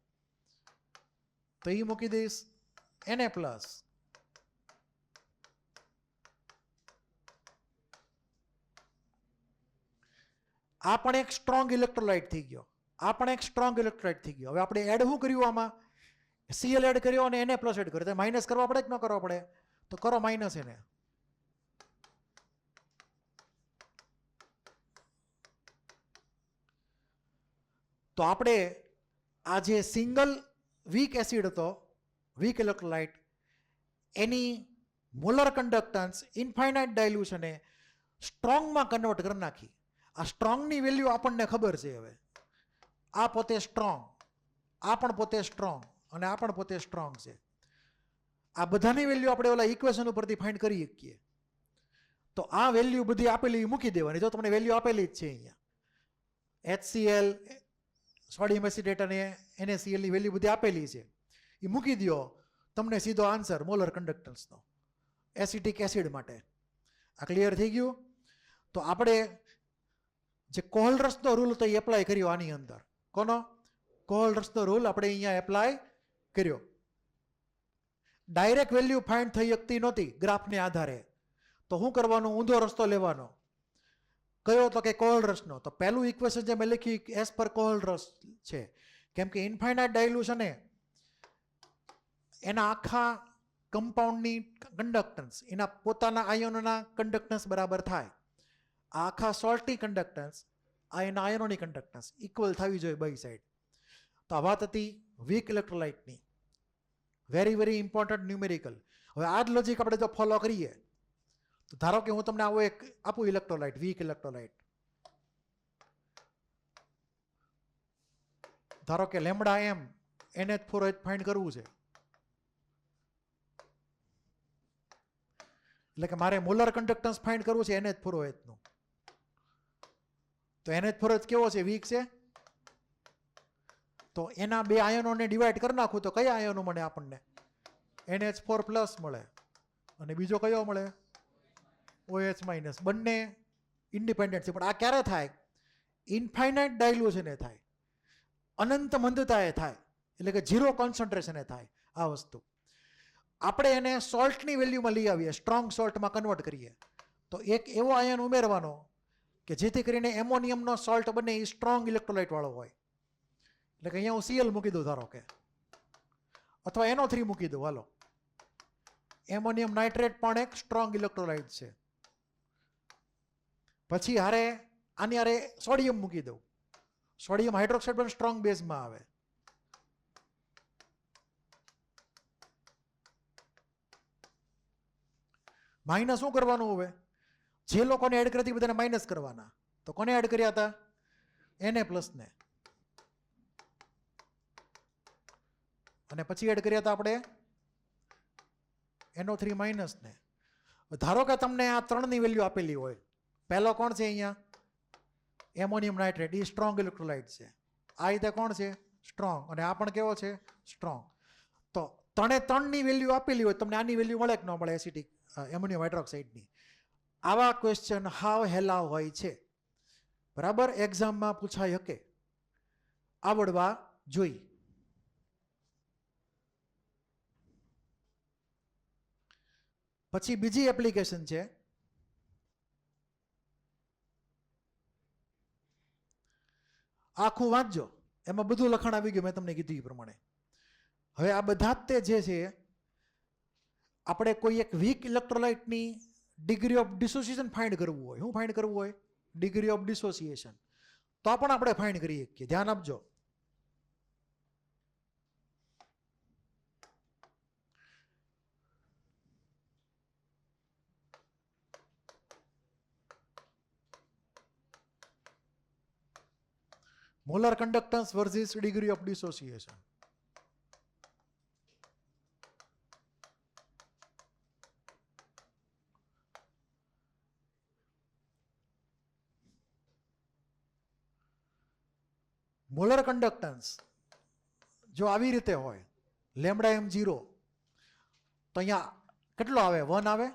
તો એ મૂકી દઈશ Na+. આ પણ એક સ્ટ્રોંગ ઇલેક્ટ્રોલાઇટ થઈ ગયો, આ પણ એક સ્ટ્રોંગ ઇલેક્ટ્રોલાઇટ થઈ ગયો. હવે આપણે એડ શું કર્યું આમાં? Cl એડ કર્યો અને Na+ એડ કર્યો. તો માઇનસ કરવા પડે કે ન કરવા પડે? તો કરો માઇનસ એને. તો આપણે આ જે સિંગલ વીક એસિડ હતો, વીક ઇલેક્ટ્રોલાઇટ, એની મોલર કન્ડક્ટન્સ ઇન્ફાઇનાઇટ ડાયલ્યુશને સ્ટ્રોંગમાં કન્વર્ટ કરી નાખી. આ સ્ટ્રોંગની વેલ્યુ આપણને ખબર છે. હવે આ પોતે સ્ટ્રોંગ, આ પણ પોતે સ્ટ્રોંગ, અને આ પણ પોતે સ્ટ્રોંગ છે. આ બધાની વેલ્યુ આપણે ઓલા ઇક્વેશન ઉપરથી ફાઇન્ડ કરી શકીએ. તો આ વેલ્યુ બધી આપેલી મૂકી દેવાની. જો તમને વેલ્યુ આપેલી જ છે અહીંયા, HCl, સોડિયમ એસિટેટ અને NaCl ની વેલ્યુ બધી આપેલી છે, એ મૂકી દો, તમને સીધો આન્સર મોલર કન્ડક્ટન્સનો એસિટિક એસિડ માટે. આ ક્લિયર થઈ ગયું? તો આપણે જે કોહલરસનો રૂલ હતો એ એપ્લાય કર્યો આની અંદર. કોનો? કોહલરસનો રૂલ આપણે અહીંયા એપ્લાય કર્યો. ડાયરેક્ટ વેલ્યુ ફાઇન્ડ થઈ શકતી નહોતી ગ્રાફને આધારે, તો શું કરવાનું? ઊંધો રસ્તો લેવાનો. કયો? તો કે કોહલરસનો. તો પહેલું ઇક્વેશન જે મેં લખ્યું એઝ પર કોહલરસ છે, કેમ કે ઇન્ફાઇનાઇટ ડાયલ્યુશને એના આખા કમ્પાઉન્ડની કન્ડક્ટન્સ એના પોતાના આયનોના કન્ડક્ટન્સ બરાબર થાય. આ આખા સોલ્ટની કન્ડક્ટન્સ આ એના આયનોની કન્ડક્ટન્સ ઇક્વલ થવી જોઈએ બે સાઈડ. તો આ વાત હતી વીક ઇલેક્ટ્રોલાઇટની. Very very important numerical. હવે આ જ લોજિક આપણે જો ફોલો કરીએ, તો ધારો કે હું તમને આવો એક આપું ઇલેક્ટ્રોલાઇટ, વીક ઇલેક્ટ્રોલાઇટ. ધારો કે લેમડા M NH4OH ફાઇન્ડ કરવું છે, એટલે કે મારે મોલર કન્ડક્ટન્સ ફાઇન્ડ કરવું છે NH4OH નું. તો NH4OH કેવો છે? વીક છે. તો એના બે આયનોને ડિવાઈડ કરી નાખું તો કયા આયનો મળે આપણને? NH4+ મળે, અને બીજો કયો મળે? OH-. બંને ઇન્ડિપેન્ડન્ટ છે. પણ આ ક્યારે થાય? ઇન્ફાઇનાઇટ ડાયલ્યુશને થાય, અનંત મંદતાએ થાય, એટલે કે ઝીરો કોન્સન્ટ્રેશને થાય આ વસ્તુ. આપણે એને સોલ્ટની વેલ્યુમાં લઈ આવીએ, સ્ટ્રોંગ સોલ્ટમાં કન્વર્ટ કરીએ, તો એક એવો આયન ઉમેરવાનો કે જેથી કરીને એમોનિયમનો સોલ્ટ બને એ સ્ટ્રોંગ ઇલેક્ટ્રોલાઇટ વાળો હોય. એટલે કે અહીંયા હું Cl મૂકી દઉં ધારો કે, અથવા NO3 મૂકી દઉં. હાલો, એમોનિયમ નાઇટ્રેટ પણ એક સ્ટ્રોંગ ઇલેક્ટ્રોલાઇટ છે. પછી હારે આની હારે સોડિયમ મૂકી દઉં. સોડિયમ હાઇડ્રોક્સાઇડ પણ સ્ટ્રોંગ બેઝમાં આવે. માઇનસ શું કરવાનું? હવે જે લોકોને એડ કરી બધાને માઇનસ કરવાના. તો કોને એડ કર્યા હતા? Na પ્લસ ને, અને પછી એડ કર્યા હતા આપણે NO3 માઇનસ ને. ધારો કે તમને આ ત્રણની વેલ્યુ આપેલી હોય, પહેલો કોણ છે અહીંયા એમોનિયમ નાઇટ્રેટ, એ સ્ટ્રોંગ ઇલેક્ટ્રોલાઇટ છે. આ રીતે કોણ છે સ્ટ્રોંગ, અને આ પણ કેવો છે સ્ટ્રોંગ. તો ત્રણની વેલ્યુ આપેલી હોય, તમને આની વેલ્યુ મળે કે ન મળે એસિટિક એમોનિયમ હાઇડ્રોક્સાઇડની. આવા ક્વેશ્ચન હાવ હેલા હોય છે, બરાબર, એક્ઝામમાં પૂછાઈ શકે, આવડવા જોઈએ. પછી બીજી એપ્લિકેશન છે આખું વાંચજો, એમાં બધું લખાણ આવી ગયું મેં તમને કીધું એ પ્રમાણે. હવે આ બધા જ તે જે છે આપણે કોઈ એક વીક ઇલેક્ટ્રોલાઇટની ડિગ્રી ઓફ ડિસોસિએશન ફાઇન્ડ કરવું હોય, શું ફાઇન્ડ કરવું હોય ડિગ્રી ઓફ ડિસોસિએશન, તો પણ આપણે ફાઇન્ડ કરી શકીએ. ધ્યાન આપજો. Molar conductance versus degree of dissociation. Molar conductance જો આવી રીતે હોય લેમ્બડા m0, તો અહીંયા કેટલો આવે 1 આવે,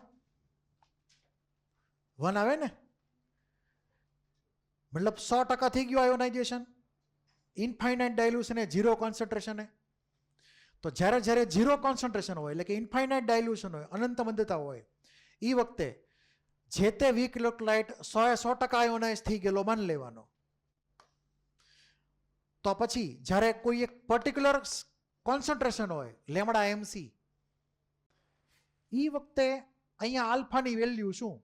1 આવે ને, મતલબ 100% થઈ ગયું આયોનાઇઝેશન. ઇન્ફાઇનાઇટ ડાયલ્યુશન એ 0 કોન્સન્ટ્રેશન એ. તો જ્યારે જ્યારે 0 કોન્સન્ટ્રેશન હોય એટલે કે ઇન્ફાઇનાઇટ ડાયલ્યુશન હોય, અનંત મંદતા હોય, એ વખતે જે તે વીક ઇલેક્ટ્રોલાઇટ 100% આયોનાઇઝ થઈ ગયેલો માની લેવાનો. તો પછી જ્યારે કોઈ એક પર્ટિક્યુલર કોન્સન્ટ્રેશન હોય લેમ્બડા mc, એ વખતે અહીંયા આલ્ફાની વેલ્યુ શું,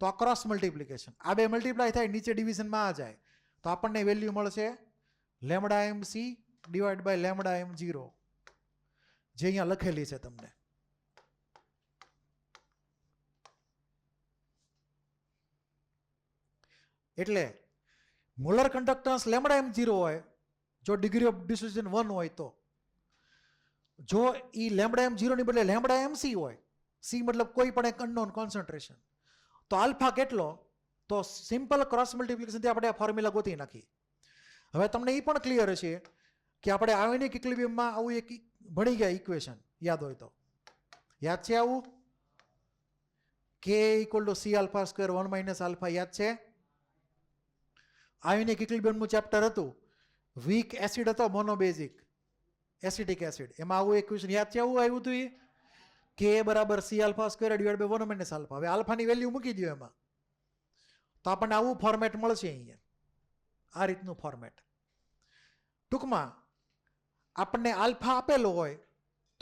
તો આ ક્રોસ મલ્ટિપ્લિકેશન, આ બે મલ્ટીપ્લાય થાય નીચે ડિવિઝનમાં આ જાય, તો આપણને વેલ્યુ મળશે lambda mc divide by lambda m0, જે અહીંયા લખેલી છે તમને. એટલે મોલર કંડક્ટન્સ લેમ્બડા m0 હોય જો ડિગ્રી ઓફ ડિસોસિએશન 1 હોય, તો જો એ લેમ્બડા m0 ની બદલે લેમ્બડા mc હોય, c મતલબ કોઈ પણ એક અનનોન કોન્સન્ટ્રેશન, તો આલ્ફા કેટલો, તો સિમ્પલ ક્રોસ મલ્ટિપ્લિકેશનથી આપણે આ ફોર્મ્યુલા ગોતી નાખી. હવે તમને એ પણ ક્લિયર છે કે આપણે આયોનિક ઇક્વિલિબ્રિયમમાં આવું એક ભણી ગયા ઇક્વેશન, યાદ હોય તો યાદ છે આવું, k = c⁴² 1 - આલ્ફા, યાદ છે? આયોનિક ઇક્વિલિબ્રિયમનું ચેપ્ટર હતું, વીક એસિડ હતો મોનોબેઝિક એસિટિક એસિડ, એમાં આવું ઇક્વેશન યાદ છે, આવું આવ્યું હતું, k = c⁴² / 1 - આલ્ફા. હવે આલ્ફાની વેલ્યુ મૂકી દો એમાં, તો આપણને આવું ફોર્મેટ મળશે અહીંયા, આ રીતનું ફોર્મેટ. ટૂંકમાં આપણને આલ્ફા આપેલો હોય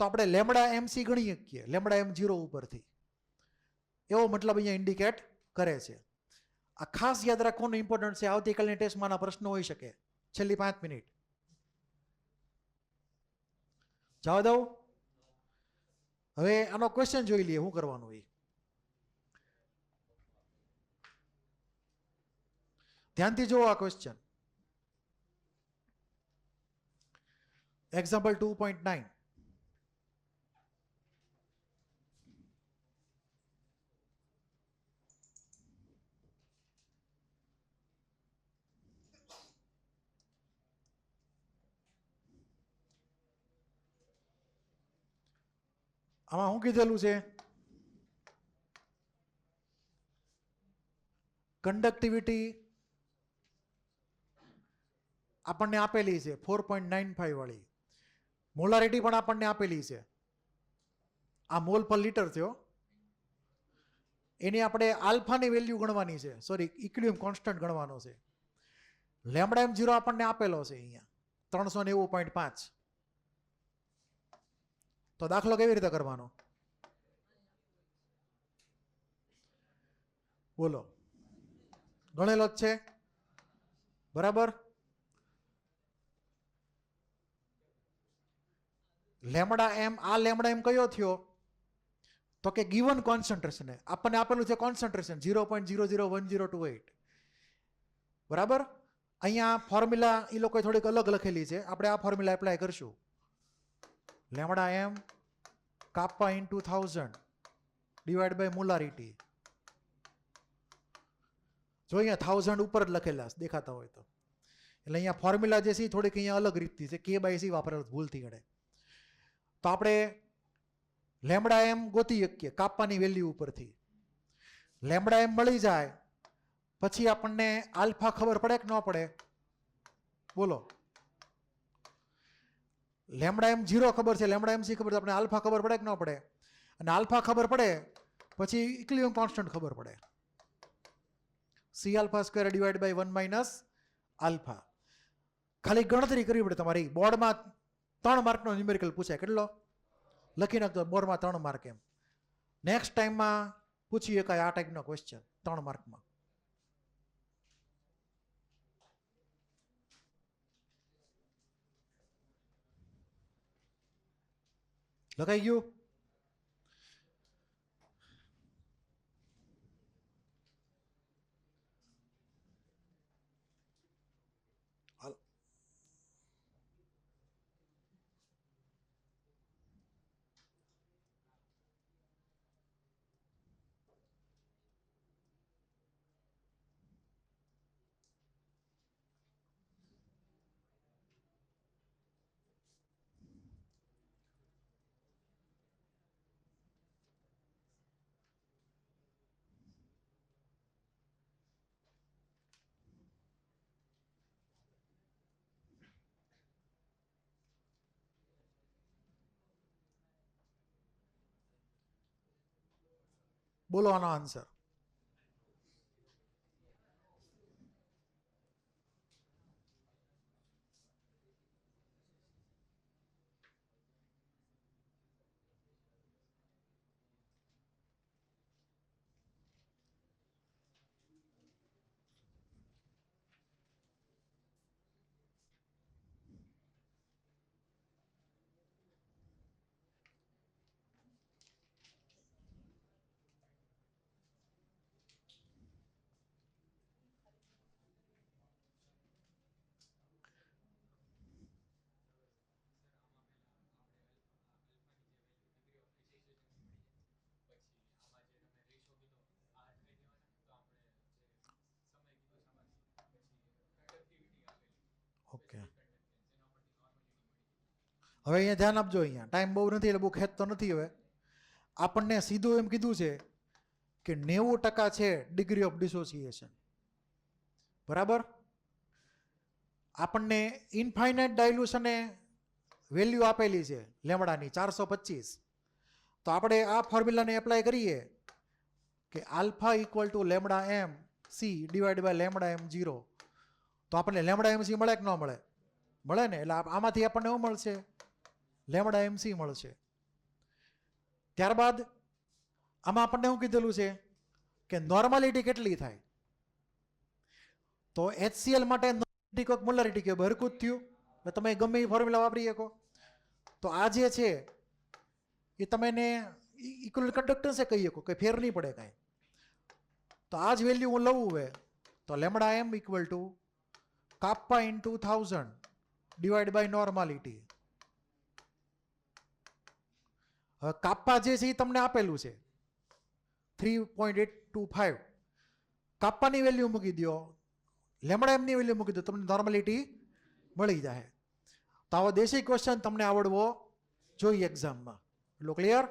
તો આપણે લેમ્બડા mc ગણી શકીએ લેમ્બડા m0 ઉપરથી, એવો મતલબ અહીંયા ઇન્ડિકેટ કરે છે. આ ખાસ યાદ રાખવાનું ઇમ્પોર્ટન્ટ છે, આવતીકાલની ટેસ્ટમાં આના પ્રશ્નો હોઈ શકે. છેલ્લી 5 મિનિટ જવા દઉં. હવે આનો ક્વેશ્ચન જોઈ લઈએ, શું કરવાનું હોય. ધ્યાનથી જુઓ આ ક્વેશ્ચન. એક્ઝામ્પલ 2.9. આમાં શું કીધેલું છે, કંડક્ટિવિટી આપણને આપેલી છે 4.95 વાળી, મોલારિટી પણ આપણને આપેલી છે, આ મોલ પર લીટર થયો, એની આપણે આલ્ફાની વેલ્યુ ગણવાની છે, સોરી ઇક્વિલિબ્રિયમ કોન્સ્ટન્ટ ગણવાનો છે. લેમ્બડા m0 આપણને આપેલો છે અહીંયા 390.5. તો દાખલો કેવી રીતે કરવાનો બોલો, ગણેલો જ છે બરાબર. લેમ્બડા m, આ લેમ્બડા m કયો થયો, તો કે ગિવન કોન્સન્ટ્રેશન આપણને આપેલું છે કોન્સન્ટ્રેશન 0.001028, બરાબર. અહીંયા ફોર્મ્યુલા એ લોકોએ થોડીક અલગ લખેલી છે, આપણે આ ફોર્મ્યુલા એપ્લાય કરશું. Lambda M kappa into 1000 divide by molarity. જો અહીંયા 1000 ઉપર જ લખેલા દેખાતા હોય તો, એટલે અહીંયા ફોર્મ્યુલા જે છે થોડીક અહીંયા અલગ રીતથી છે, કે બાય સી વાપરેલ ભૂલથી ગણે. તો આપણે લેમડા એમ ગોતી શકીએ કાપ્પાની વેલ્યુ ઉપરથી. લેમડા એમ મળી જાય પછી આપણને આલ્ફા ખબર પડે કે ન પડે? બોલો. લેમડા એમ 0 ખબર છે, લેમડા એમ સી ખબર છે, આપણે આલ્ફા ખબર પડે કે ન પડે? અને આલ્ફા ખબર પડે પછી ઇક્વિલિબ્રિયમ કોન્સ્ટન્ટ ખબર પડે, C alpha square divide by 1 minus alpha. ખાલી ગણતરી કરવી પડે તમારી. બોર્ડમાં 3 માર્કનો ન્યુમેરિકલ પૂછાય, કેટલો લખી નાખતો બોર્ડમાં 3 માર્ક એમ. નેક્સ્ટ ટાઈમમાં પૂછી શકાય આ ટાઈપનો ક્વેશ્ચન 3 માર્કમાં. લખાઈ ગયું? બોલો આનો આન્સર. ઓકે, હવે અહીંયા ધ્યાન આપજો. અહીંયા ટાઈમ બહુ નથી એટલે બહુ ખેંચતો નથી. હવે આપણને સીધું એમ કીધું છે કે 90% છે ડિગ્રી ઓફ ડિસોસિએશન. બરાબર. આપણને ઇન્ફાઇનાઇટ ડાયલ્યુશને વેલ્યુ આપેલી છે લેમડાની 425. તો આપણે આ ફોર્મ્યુલાને એપ્લાય કરીએ કે alpha equal to lambda M C divide by lambda M 0. તો આપણને લેમડા એમ સી મળે કે ન મળે? મળે ને. એટલે આમાંથી આપણને શું મળશે? લેમડા એમ સી મળશે. ત્યારબાદ આમાં આપણને શું કીધેલું છે કે નોર્માલિટી કેટલી થાય? તો HCl માટે નોર્માલિટી કોક મોલારિટી કે હરકું જ થયું. તમે ગમે એ ફોર્મ્યુલા વાપરી શકો. તો આ જે છે એ તમે એને ઇક્વિવેલન્ટ કન્ડક્ટન્સ કહી શકો કે ફેર નહીં પડે કાંઈ. તો આ જ વેલ્યુ હું લઉં હવે તો lambda M equal to kappa into 1000 divide by normality. હવે કાપ્પા જે છે એ તમને આપેલું છે 3.825. કાપ્પાની વેલ્યુ મૂકી દો, લેમડા એમની વેલ્યુ મૂકી દો, તમને નોર્માલિટી મળી જાય. તો આવો દેશી ક્વેશ્ચન તમને આવડવો જોઈએ એક્ઝામમાં. એટલું ક્લિયર?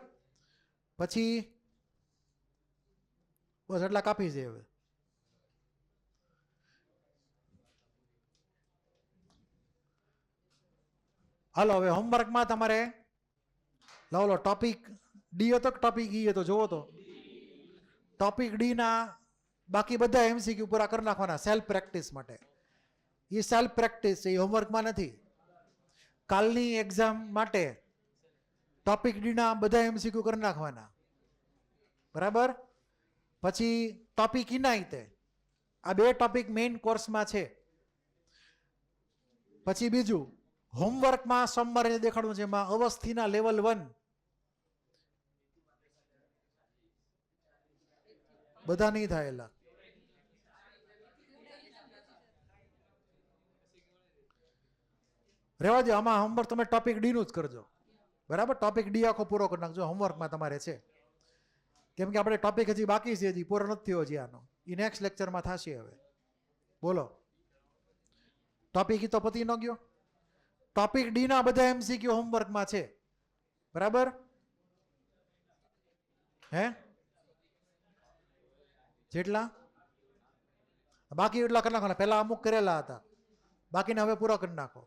પછી બસ એટલા કાપી છે. હવે હાલો, હવે હોમવર્કમાં તમારે લાવો ટોપિક ડી હતો કે ટોપિક ઈ હતો જોવો તો. ટોપિક ડી ના બાકી બધા MCQ પૂરા કરી નાખવાના સેલ્ફ પ્રેક્ટિસ માટે. એ સેલ્ફ પ્રેક્ટિસ છે, એ હોમવર્કમાં નથી. કાલની એક્ઝામ માટે ટોપિક ડી ના બધા MCQ કરી નાખવાના. બરાબર. પછી ટોપિક ઇનાઇતે આ 2 ટોપિક મેઇન કોર્સમાં છે. પછી બીજું હોમવર્કમાં સોમવારે દેખાડવું છે એમાં અવસ્થિના લેવલ 1 બધા નહીં થયેલા. રહેવા દો, આમાં હોમવર્ક તમે ટોપિક ડીનું જ કરજો, બરાબર? ટોપિક ડી આખો પૂરો કરી નાખજો, હોમવર્કમાં તમારે છે. કેમ કે આપણે ટોપિક હજી બાકી છે, હજી પૂરો નથી થયો હજી આનો, એ નેક્સ્ટ લેક્ચરમાં થશે. હવે બોલો, ટોપિક ઈ તો પતી ન ગયો. ટોપિક ડી ના બધા MCQ હોમવર્કમાં છે, બરાબર? હે જેટલા બાકી એટલા કરી નાખો. પહેલા અમુક કરેલા હતા, બાકીને હવે પૂરા કરી નાખો.